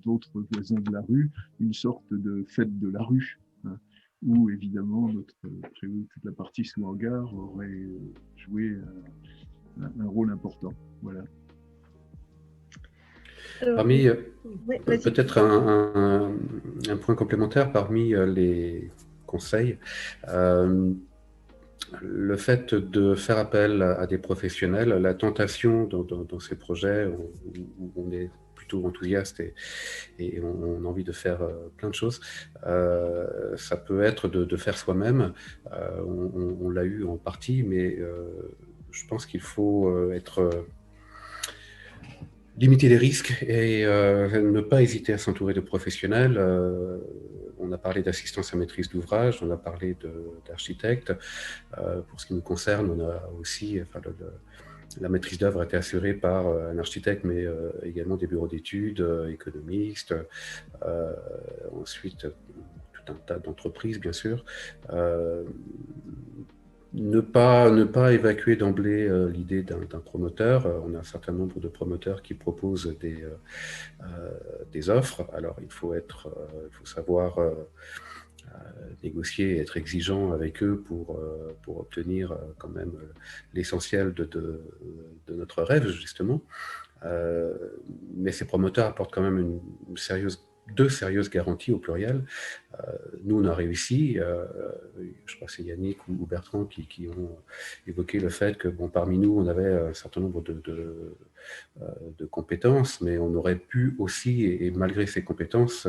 d'autres voisins de la rue une sorte de fête de la rue. Où évidemment toute la partie sous hangar aurait joué un rôle important. Voilà.
Parmi peut-être un point complémentaire parmi les conseils, le fait de faire appel à des professionnels, la tentation dans ces projets où on est plutôt enthousiaste et on a envie de faire plein de choses, ça peut être de faire soi-même. On l'a eu en partie, mais je pense qu'il faut limiter les risques et ne pas hésiter à s'entourer de professionnels. On a parlé d'assistance à maîtrise d'ouvrage, on a parlé d'architectes. Pour ce qui nous concerne, on a aussi la maîtrise d'œuvre était assurée par un architecte, mais également des bureaux d'études, économistes, ensuite tout un tas d'entreprises, bien sûr. Ne pas évacuer d'emblée l'idée d'un promoteur. On a un certain nombre de promoteurs qui proposent des offres. Alors, il faut savoir négocier et être exigeant avec eux pour obtenir quand même l'essentiel de notre rêve, justement. Mais ces promoteurs apportent quand même deux sérieuses garanties au pluriel. Nous, on a réussi. Je crois que c'est Yannick ou Bertrand qui ont évoqué le fait que, bon, parmi nous, on avait un certain nombre de compétences, mais on aurait pu aussi, et malgré ces compétences,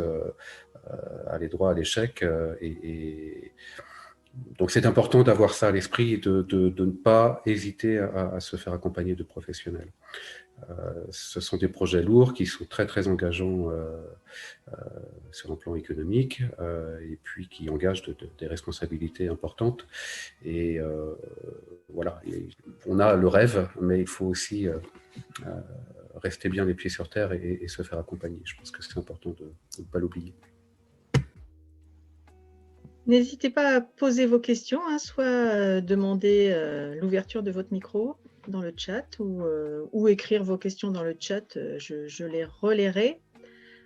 aller droit à l'échec. Donc, c'est important d'avoir ça à l'esprit et de ne pas hésiter à se faire accompagner de professionnels. Ce sont des projets lourds qui sont très très engageants sur un plan économique et puis qui engagent des responsabilités importantes. Et voilà, on a le rêve, mais il faut aussi rester bien les pieds sur terre et se faire accompagner. Je pense que c'est important de ne pas l'oublier.
N'hésitez pas à poser vos questions, hein, soit demander l'ouverture de votre micro dans le chat ou écrire vos questions dans le chat, je les relayerai.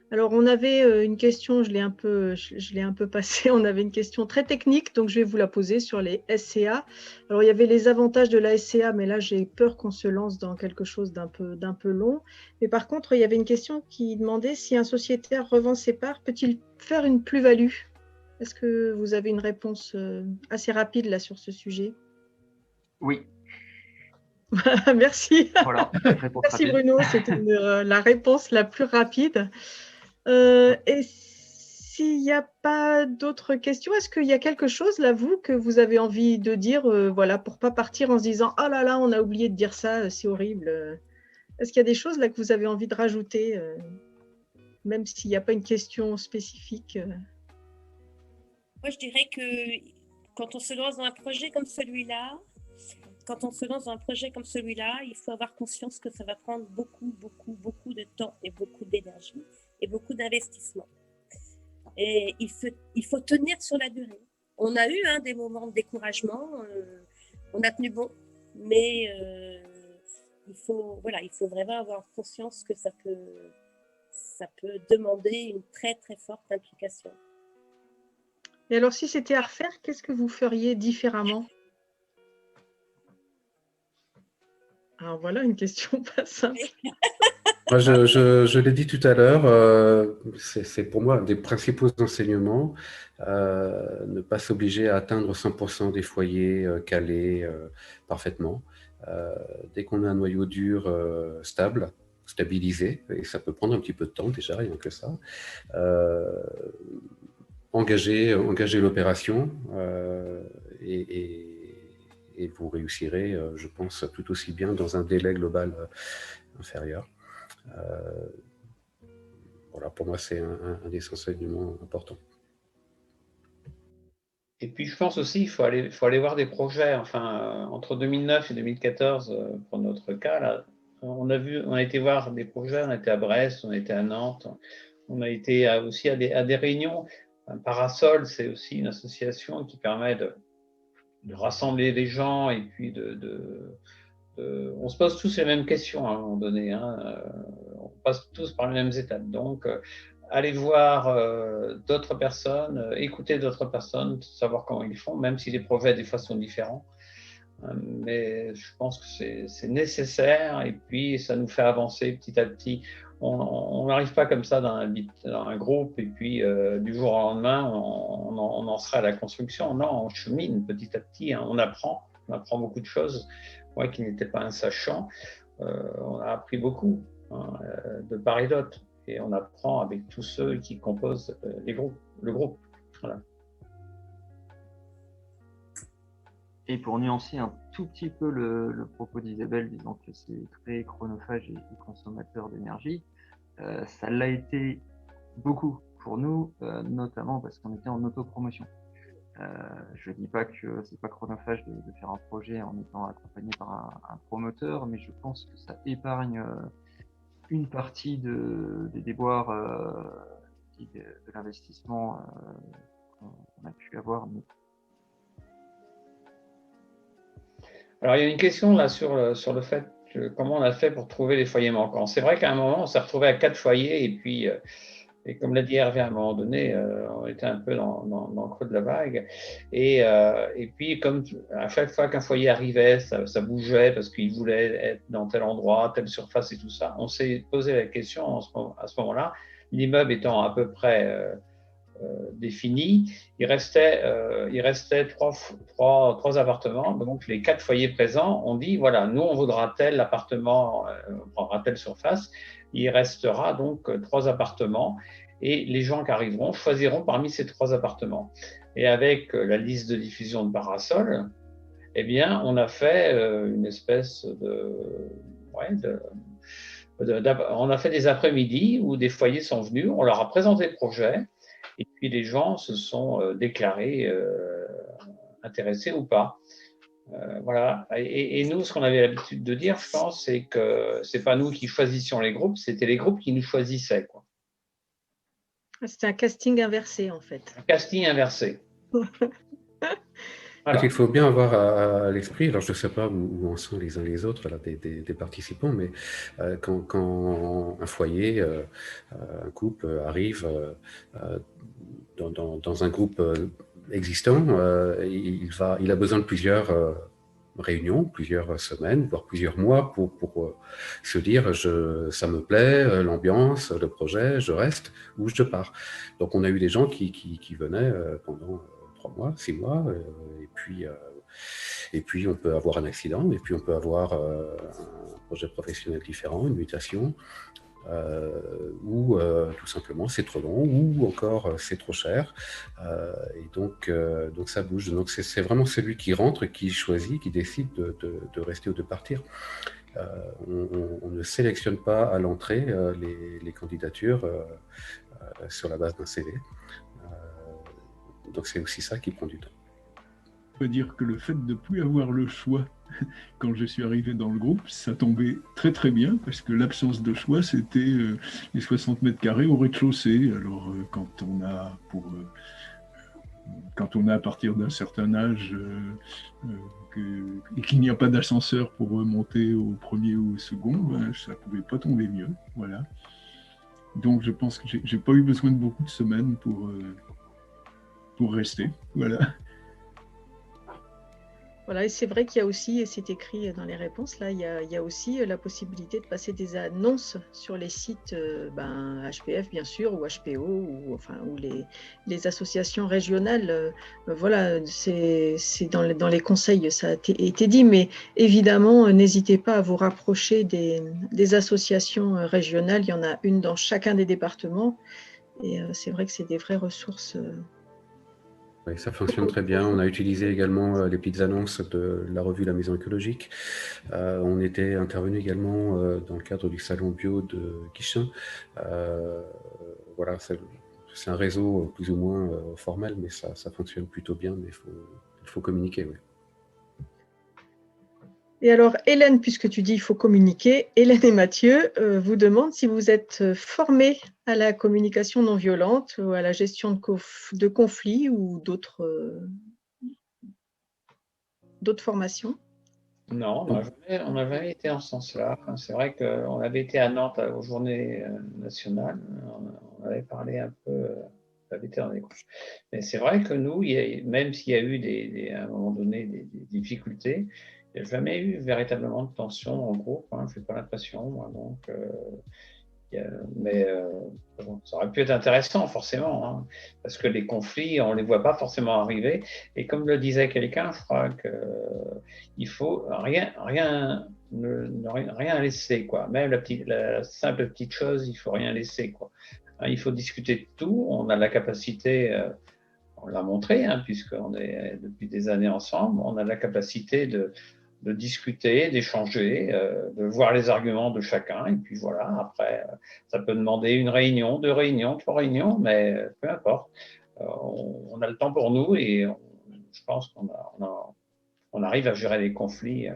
Alors, on avait une question, je l'ai un peu passée, on avait une question très technique, donc je vais vous la poser sur les SCA. Alors, il y avait les avantages de la SCA, mais là, j'ai peur qu'on se lance dans quelque chose d'un peu long. Mais par contre, il y avait une question qui demandait si un sociétaire revend ses parts, peut-il faire une plus-value? Est-ce que vous avez une réponse assez rapide là sur ce sujet?
Oui.
Merci.
Voilà,
merci Bruno, c'était la réponse la plus rapide. Et s'il n'y a pas d'autres questions, est-ce qu'il y a quelque chose là, vous, que vous avez envie de dire, voilà, pour ne pas partir en se disant « Oh là là, on a oublié de dire ça, c'est horrible ». Est-ce qu'il y a des choses là que vous avez envie de rajouter, même s'il n'y a pas une question spécifique
Moi, je dirais que quand on se lance dans un projet comme celui-là, il faut avoir conscience que ça va prendre beaucoup de temps et beaucoup d'énergie et beaucoup d'investissement. Et il faut tenir sur la durée. On a eu des moments de découragement, on a tenu bon, mais il faut vraiment avoir conscience que ça peut demander une très très forte implication.
Et alors, si c'était à refaire, qu'est-ce que vous feriez différemment? Alors voilà une question pas simple.
Moi, je l'ai dit tout à l'heure, c'est pour moi un des principaux enseignements, ne pas s'obliger à atteindre 100% des foyers calés parfaitement. Dès qu'on a un noyau dur stabilisé, et ça peut prendre un petit peu de temps déjà, rien que ça, engager l'opération et vous réussirez, je pense, tout aussi bien dans un délai global inférieur. Voilà, pour moi, c'est un des enseignements importants.
Et puis, je pense aussi qu'il faut aller voir des projets. Enfin, entre 2009 et 2014, pour notre cas, là, on a été voir des projets. On était à Brest, on était à Nantes, on a été aussi à des réunions. Parasol, c'est aussi une association qui permet de rassembler les gens et puis on se pose tous les mêmes questions à un moment donné. On passe tous par les mêmes étapes. Donc, aller voir d'autres personnes, écouter d'autres personnes, savoir comment ils font, même si les projets des fois sont différents. Mais je pense que c'est nécessaire et puis ça nous fait avancer petit à petit. On n'arrive pas comme ça dans un groupe et puis du jour au lendemain on en sera à la construction. Non, on chemine petit à petit, on apprend beaucoup de choses. Moi qui n'étais pas un sachant, on a appris beaucoup de part et d'autre et on apprend avec tous ceux qui composent le groupe. Voilà.
Et pour nuancer un tout petit peu le propos d'Isabelle, disant que c'est très chronophage et consommateur d'énergie, ça l'a été beaucoup pour nous, notamment parce qu'on était en autopromotion. Je ne dis pas que c'est pas chronophage de faire un projet en étant accompagné par un promoteur, mais je pense que ça épargne une partie des déboires de l'investissement qu'on a pu avoir.
Alors, il y a une question là sur le fait que comment on a fait pour trouver les foyers manquants. C'est vrai qu'à un moment, on s'est retrouvé à 4 foyers et puis, et comme l'a dit Hervé à un moment donné, on était un peu dans le creux de la vague. Et puis, comme à chaque fois qu'un foyer arrivait, ça bougeait parce qu'il voulait être dans tel endroit, telle surface et tout ça. On s'est posé la question à ce moment-là, l'immeuble étant à peu près défini, il restait trois appartements. Donc, les 4 foyers présents ont dit, voilà, nous, on voudra tel appartement, on prendra telle surface. Il restera donc 3 appartements et les gens qui arriveront choisiront parmi ces 3 appartements. Et avec la liste de diffusion de Parasol, eh bien, on a fait une espèce on a fait des après-midi où des foyers sont venus, on leur a présenté le projet et puis les gens se sont déclarés intéressés ou pas. Voilà. Et nous, ce qu'on avait l'habitude de dire, je pense, c'est que c'est pas nous qui choisissions les groupes, c'était les groupes qui nous choisissaient, quoi.
C'était un casting inversé, en fait.
Un casting inversé.
Voilà. Il faut bien avoir à l'esprit, alors je ne sais pas où en sont les uns les autres là, des participants, mais quand un foyer, un couple arrive dans un groupe existant, il a besoin de plusieurs réunions, plusieurs semaines, voire plusieurs mois pour se dire ça me plaît, l'ambiance, le projet, je reste ou je pars. Donc on a eu des gens qui venaient pendant 3 mois, 6 mois, et puis on peut avoir un accident, et puis on peut avoir un projet professionnel différent, une mutation, ou tout simplement c'est trop long, ou encore c'est trop cher, et donc ça bouge. Donc c'est vraiment celui qui rentre, qui choisit, qui décide de rester ou de partir. On ne sélectionne pas à l'entrée les candidatures sur la base d'un CV. Donc c'est aussi ça qui prend du temps.
On peut dire que le fait de ne plus avoir le choix quand je suis arrivé dans le groupe, ça tombait très très bien parce que l'absence de choix, c'était les 60 mètres carrés au rez-de-chaussée. Alors quand on a à partir d'un certain âge et qu'il n'y a pas d'ascenseur pour remonter au premier ou au second, ben, ça ne pouvait pas tomber mieux. Voilà. Donc je pense que j'ai pas eu besoin de beaucoup de semaines pour rester. Voilà.
Voilà, et c'est vrai qu'il y a aussi, et c'est écrit dans les réponses, là, il y a aussi la possibilité de passer des annonces sur les sites HPF, bien sûr, ou HPO, ou les associations régionales. Voilà, c'est dans les conseils, ça a été dit, mais évidemment, n'hésitez pas à vous rapprocher des associations régionales. Il y en a une dans chacun des départements, et c'est vrai que c'est des vraies ressources.
Oui, ça fonctionne très bien. On a utilisé également les petites annonces de la revue La Maison écologique. On était intervenu également dans le cadre du salon bio de Guichin. Voilà, c'est un réseau plus ou moins formel, mais ça fonctionne plutôt bien, mais il faut communiquer. Oui.
Et alors, Hélène, puisque tu dis qu'il faut communiquer, Hélène et Mathieu vous demandent si vous êtes formés à la communication non violente ou à la gestion de conflits ou d'autres formations.
Non, on n'a jamais été en ce sens-là. C'est vrai qu'on avait été à Nantes aux Journées nationales. On avait parlé un peu, on avait été en écoute. Mais c'est vrai que nous, même s'il y a eu à un moment donné des difficultés, il n'y a jamais eu véritablement de tension en groupe. Je n'ai pas l'impression. Donc, mais ça aurait pu être intéressant, forcément, parce que les conflits, on ne les voit pas forcément arriver. Et comme le disait quelqu'un, je crois qu'il faut rien laisser, quoi. Même la simple petite chose, il ne faut rien laisser, quoi. Il faut discuter de tout. On a la capacité, on l'a montré, puisqu'on est depuis des années ensemble, on a la capacité de discuter, d'échanger, de voir les arguments de chacun. Et puis voilà, après, ça peut demander 1 réunion, 2 réunions, 3 réunions, mais peu importe. On a le temps pour nous et je pense qu'on arrive à gérer les conflits.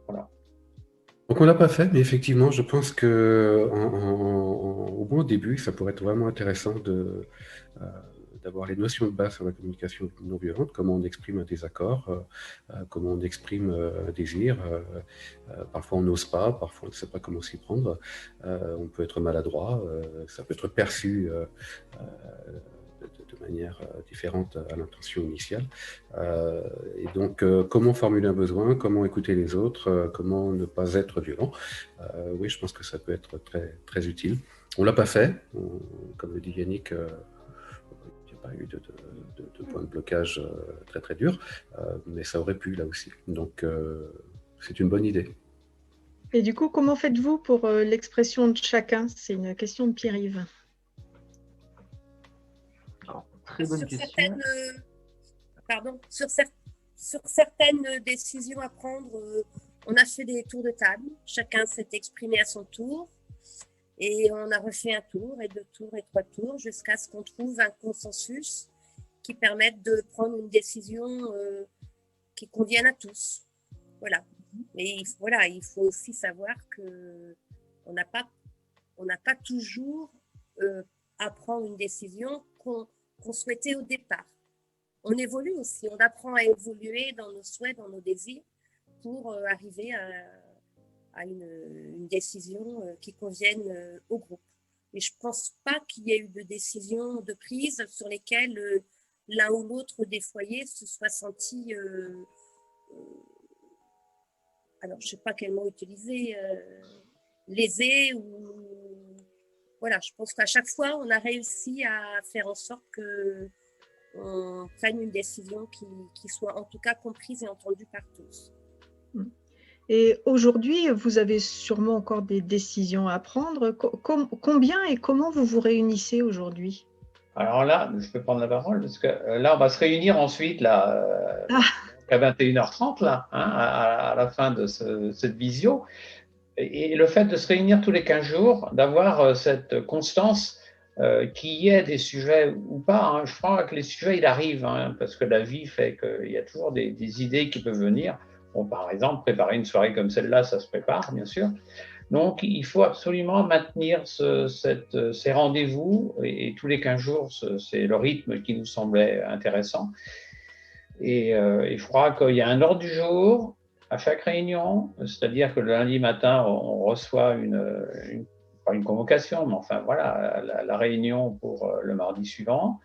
Voilà.
Donc on l'a pas fait, mais effectivement, je pense que au moins au début, ça pourrait être vraiment intéressant d'avoir les notions de base sur la communication non violente, comment on exprime un désaccord, comment on exprime un désir. Parfois on n'ose pas, parfois on ne sait pas comment s'y prendre. On peut être maladroit, ça peut être perçu de manière différente à l'intention initiale. Et donc, comment formuler un besoin, comment écouter les autres, comment ne pas être violent. Oui, je pense que ça peut être très, très utile. On ne l'a pas fait, comme le dit Yannick, il n'y a pas eu de point de blocage très très dur, mais ça aurait pu là aussi. Donc, c'est une bonne idée.
Et du coup, comment faites-vous pour l'expression de chacun? C'est une question de Pierre-Yves.
Très bonne question.
Sur certaines décisions à prendre, on a fait des tours de table. Chacun s'est exprimé à son tour. Et on a refait un tour, et 2 tours, et 3 tours, jusqu'à ce qu'on trouve un consensus qui permette de prendre une décision qui convienne à tous. Voilà. Mais il faut aussi savoir qu'on n'a pas toujours à prendre une décision qu'on souhaitait au départ. On évolue aussi, on apprend à évoluer dans nos souhaits, dans nos désirs, pour arriver à une décision qui convienne au groupe. Et je ne pense pas qu'il y ait eu de décision de prise sur lesquelles l'un ou l'autre des foyers se soit senti, alors je ne sais pas quel mot utiliser, lésé ou... Voilà, je pense qu'à chaque fois, on a réussi à faire en sorte qu'on prenne une décision qui soit en tout cas comprise et entendue par tous.
Et aujourd'hui, vous avez sûrement encore des décisions à prendre. Combien et comment vous vous réunissez aujourd'hui?
Alors là, je peux prendre la parole parce que là, on va se réunir ensuite là, à 21h30 là, hein, à la fin de cette visio. Et le fait de se réunir tous les 15 jours, d'avoir cette constance, qu'il y ait des sujets ou pas, hein, je crois que les sujets, ils arrivent, hein, parce que la vie fait qu'il y a toujours des idées qui peuvent venir. Bon, par exemple, préparer une soirée comme celle-là, ça se prépare, bien sûr. Donc, il faut absolument maintenir ces rendez-vous, et tous les 15 jours, c'est le rythme qui nous semblait intéressant. Et il faudra qu'il y ait un ordre du jour à chaque réunion, c'est-à-dire que le lundi matin, on reçoit pas une convocation, mais enfin voilà, la réunion pour le mardi suivant.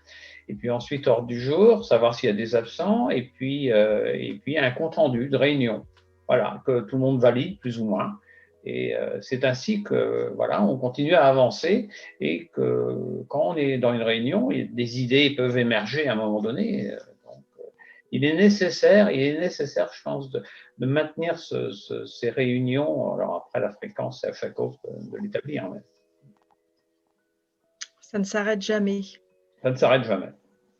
Et puis ensuite, ordre du jour, savoir s'il y a des absents, et puis un compte-rendu de réunion. Voilà, que tout le monde valide, plus ou moins. Et c'est ainsi que, voilà, on continue à avancer, et que quand on est dans une réunion, des idées peuvent émerger à un moment donné. Il est nécessaire, je pense, de maintenir ces réunions. Alors après, la fréquence, c'est à chaque autre de l'établir. Mais...
Ça ne s'arrête jamais.
Ça ne s'arrête jamais.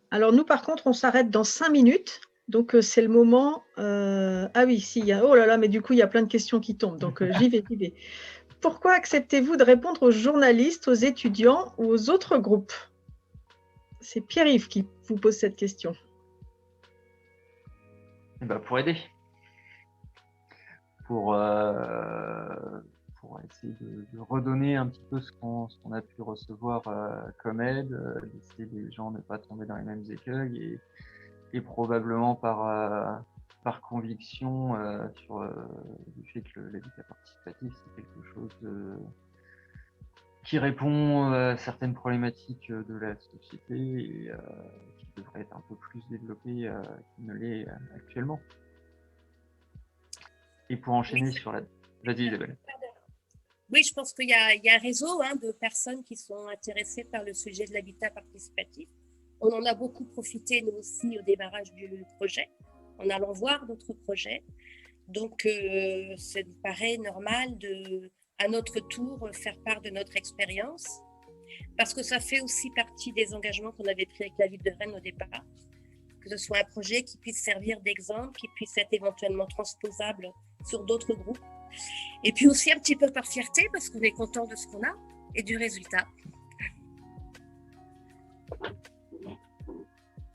Alors nous, par contre, on s'arrête dans 5 minutes. Donc, c'est le moment… Ah oui, si, oh là là, mais du coup, il y a plein de questions qui tombent. Donc, j'y vais. Pourquoi acceptez-vous de répondre aux journalistes, aux étudiants ou aux autres groupes? C'est Pierre-Yves qui vous pose cette question.
Pour aider. Pour essayer de redonner un petit peu ce qu'on a pu recevoir comme aide, d'essayer les gens de ne pas tomber dans les mêmes écueils et probablement par conviction sur le fait que l'habitat participatif, c'est quelque chose qui répond à certaines problématiques de la société et qui devrait être un peu plus développé qu'il ne l'est actuellement. Et pour enchaîner sur la... Vas-y Isabelle.
Oui, je pense qu'il y a un réseau de personnes qui sont intéressées par le sujet de l'habitat participatif. On en a beaucoup profité, nous aussi, au démarrage du projet, en allant voir d'autres projets. Donc, ça nous paraît normal à notre tour, faire part de notre expérience, parce que ça fait aussi partie des engagements qu'on avait pris avec la ville de Rennes au départ, que ce soit un projet qui puisse servir d'exemple, qui puisse être éventuellement transposable sur d'autres groupes. Et puis aussi un petit peu par fierté, parce qu'on est content de ce qu'on a et du résultat.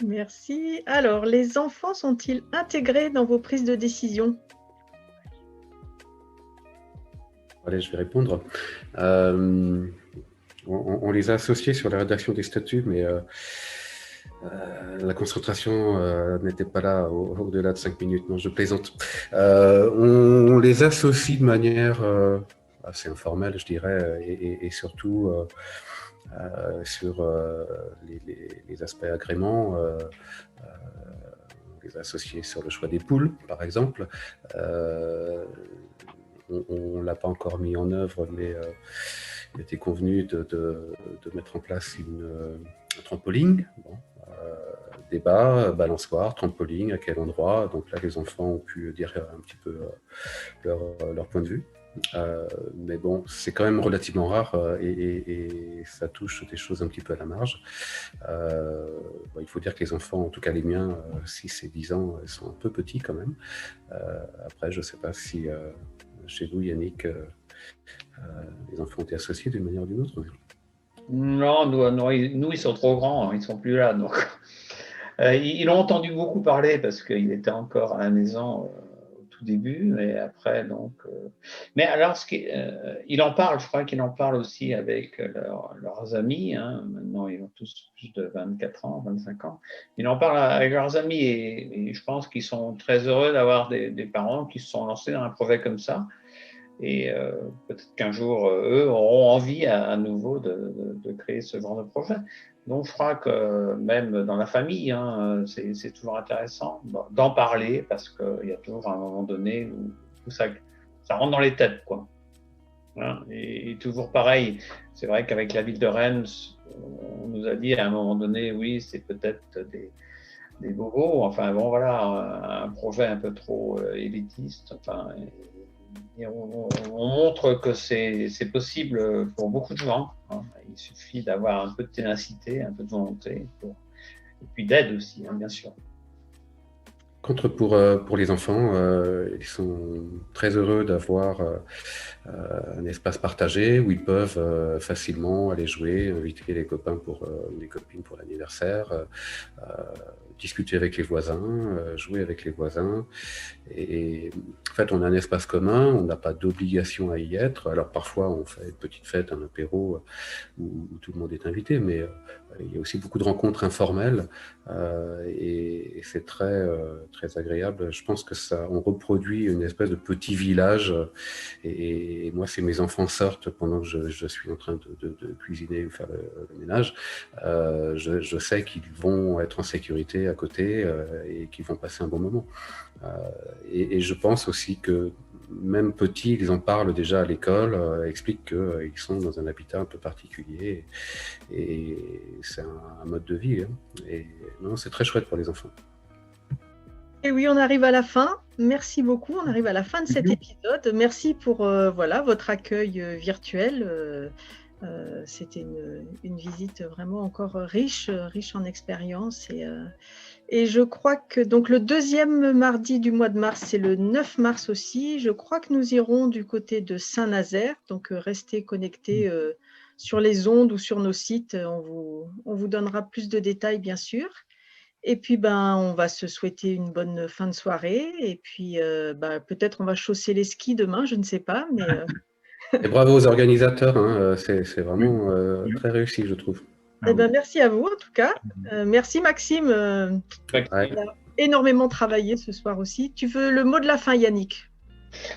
Merci. Alors, les enfants sont-ils intégrés dans vos prises de décision?
Allez, je vais répondre. On les a associés sur la rédaction des statuts, mais la concentration n'était pas là au-delà de 5 minutes. Non, je plaisante. On les associe de manière assez informelle, je dirais, et surtout sur les aspects agréments. On les a associés sur le choix des poules, par exemple. On ne l'a pas encore mis en œuvre, mais il était convenu de mettre en place un trampoline. Bon, débat, balançoire, trampoline, à quel endroit. Donc là, les enfants ont pu dire un petit peu leur point de vue. Mais bon, c'est quand même relativement rare et ça touche des choses un petit peu à la marge. Il faut dire que les enfants, en tout cas les miens, 6 et 10 ans, ils sont un peu petits quand même. Après, je ne sais pas si chez vous, Yannick, les enfants ont été associés d'une manière ou d'une autre.
Non, nous, ils sont trop grands, ils ne sont plus là. Donc, ils ont entendu beaucoup parler parce qu'il était encore à la maison au tout début, mais après, donc. Mais alors, il en parle, je crois qu'il en parle aussi avec leurs amis. Hein. Maintenant, ils ont tous plus de 24 ans, 25 ans. Il en parle avec leurs amis et je pense qu'ils sont très heureux d'avoir des parents qui se sont lancés dans un projet comme ça. Et peut-être qu'un jour, eux auront envie à nouveau de créer ce genre de projet. Donc, je crois que même dans la famille, hein, c'est toujours intéressant d'en parler parce qu'il y a toujours un moment donné où ça rentre dans les têtes, quoi. Hein, et toujours pareil, c'est vrai qu'avec la ville de Rennes, on nous a dit à un moment donné, oui, c'est peut-être des bobos, enfin bon, voilà, un projet un peu trop élitiste, enfin. Et on montre que c'est possible pour beaucoup de gens. Hein. Il suffit d'avoir un peu de ténacité, un peu de volonté, et puis d'aide aussi, hein, bien sûr.
Contre pour les enfants, ils sont très heureux d'avoir un espace partagé où ils peuvent facilement aller jouer, inviter les copains les copines pour l'anniversaire, discuter avec les voisins, jouer avec les voisins. Et en fait, on a un espace commun, on n'a pas d'obligation à y être. Alors parfois, on fait une petite fête, un apéro où tout le monde est invité, mais il y a aussi beaucoup de rencontres informelles et c'est très agréable. Je pense que on reproduit une espèce de petit village et moi, si mes enfants sortent pendant que je suis en train de cuisiner ou faire le ménage, je sais qu'ils vont être en sécurité à côté et qu'ils vont passer un bon moment. Et je pense aussi que même petits, ils en parlent déjà à l'école, expliquent qu'ils sont dans un habitat un peu particulier et c'est un mode de vie. Hein. Et non, c'est très chouette pour les enfants.
Et oui, on arrive à la fin. Merci beaucoup. On arrive à la fin de cet épisode. Merci pour votre accueil virtuel. C'était une visite vraiment encore riche en expérience. Et je crois que donc le deuxième mardi du mois de mars, c'est le 9 mars aussi. Je crois que nous irons du côté de Saint-Nazaire. Donc, restez connectés sur les ondes ou sur nos sites. On vous donnera plus de détails, bien sûr. Et puis, on va se souhaiter une bonne fin de soirée. Et puis, peut-être on va chausser les skis demain, je ne sais pas. Mais,
Et bravo aux organisateurs. Hein, c'est vraiment très réussi, je trouve.
Merci à vous, en tout cas. Merci, Maxime.
Ouais.
Il a énormément travaillé ce soir aussi. Tu veux le mot de la fin, Yannick?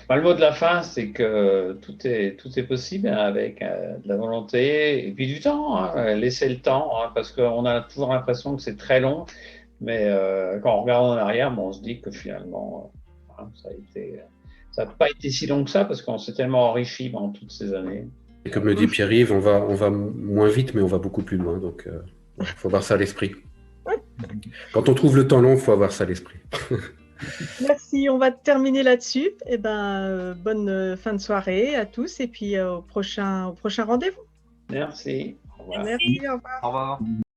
Le mot de la fin, c'est que tout est possible avec de la volonté et puis du temps. Hein, laisser le temps, hein, parce qu'on a toujours l'impression que c'est très long. Mais quand on regarde en arrière, on se dit que finalement, ça n'a pas été si long que ça parce qu'on s'est tellement enrichi pendant toutes ces années.
Et comme le dit Pierre-Yves, on va moins vite, mais on va beaucoup plus loin. Donc, il faut avoir ça à l'esprit. Quand on trouve le temps long, il faut avoir ça à l'esprit.
Merci, on va terminer là-dessus. Bonne fin de soirée à tous et puis au prochain rendez-vous.
Merci.
Au revoir. Merci, au revoir.
Au revoir.